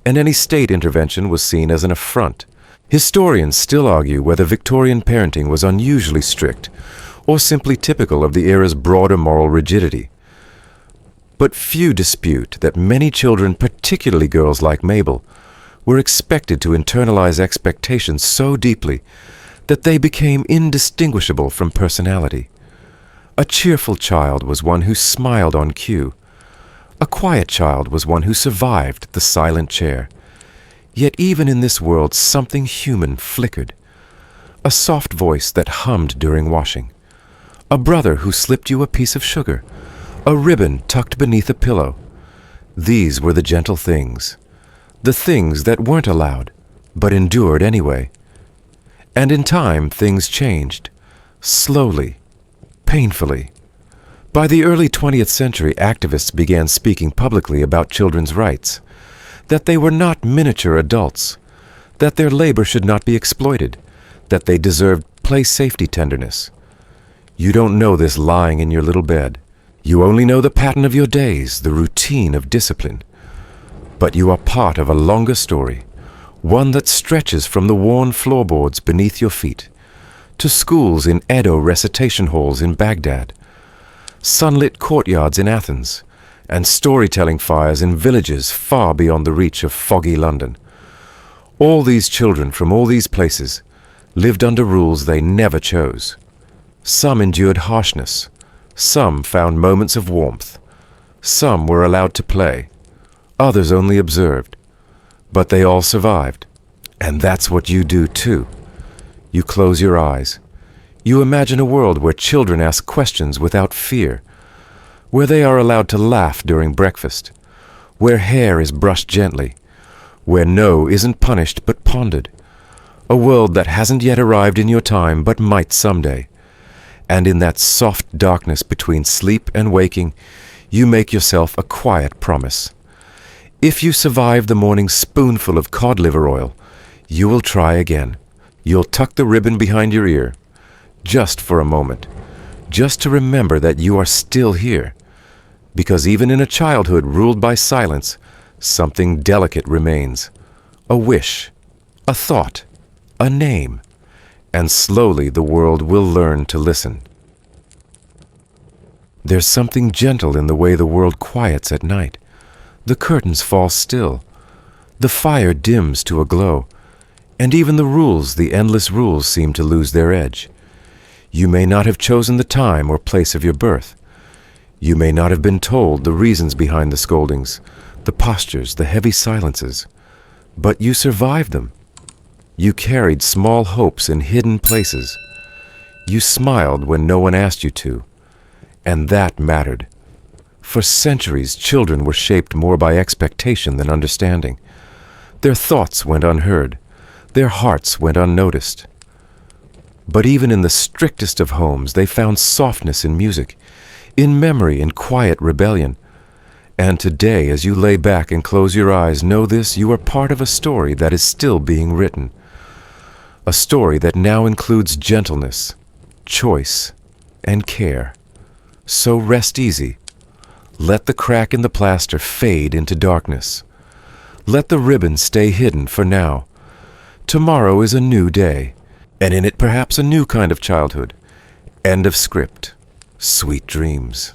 and any state intervention was seen as an affront. Historians still argue whether Victorian parenting was unusually strict or simply typical of the era's broader moral rigidity. But few dispute that many children, particularly girls like Mabel, were expected to internalize expectations so deeply that they became indistinguishable from personality. A cheerful child was one who smiled on cue. A quiet child was one who survived the silent chair. Yet even in this world, something human flickered. A soft voice that hummed during washing. A brother who slipped you a piece of sugar. A ribbon tucked beneath a pillow. These were the gentle things. The things that weren't allowed, but endured anyway. And in time, things changed. Slowly. Painfully. By the early 20th century, activists began speaking publicly about children's rights, that they were not miniature adults, that their labor should not be exploited, that they deserved play safety tenderness. You don't know this lying in your little bed. You only know the pattern of your days, the routine of discipline. But you are part of a longer story, one that stretches from the worn floorboards beneath your feet, to schools in Edo recitation halls in Baghdad, sunlit courtyards in Athens, and storytelling fires in villages far beyond the reach of foggy London. All these children from all these places lived under rules they never chose. Some endured harshness. Some found moments of warmth. Some were allowed to play. Others only observed. But they all survived. And that's what you do too. You close your eyes. You imagine a world where children ask questions without fear, where they are allowed to laugh during breakfast, where hair is brushed gently, where no isn't punished but pondered, a world that hasn't yet arrived in your time but might someday. And in that soft darkness between sleep and waking, you make yourself a quiet promise. If you survive the morning spoonful of cod liver oil, you will try again. You'll tuck the ribbon behind your ear, just for a moment, just to remember that you are still here. Because even in a childhood ruled by silence, something delicate remains. A wish, a thought, a name. And slowly the world will learn to listen. There's something gentle in the way the world quiets at night. The curtains fall still. The fire dims to a glow. And even the rules, the endless rules, seem to lose their edge. You may not have chosen the time or place of your birth. You may not have been told the reasons behind the scoldings, the postures, the heavy silences. But you survived them. You carried small hopes in hidden places. You smiled when no one asked you to. And that mattered. For centuries, children were shaped more by expectation than understanding. Their thoughts went unheard. Their hearts went unnoticed. But even in the strictest of homes, they found softness in music, in memory, in quiet rebellion. And today, as you lay back and close your eyes, know this: you are part of a story that is still being written. A story that now includes gentleness, choice, and care. So rest easy. Let the crack in the plaster fade into darkness. Let the ribbon stay hidden for now. Tomorrow is a new day, and in it perhaps a new kind of childhood. End of script. Sweet dreams.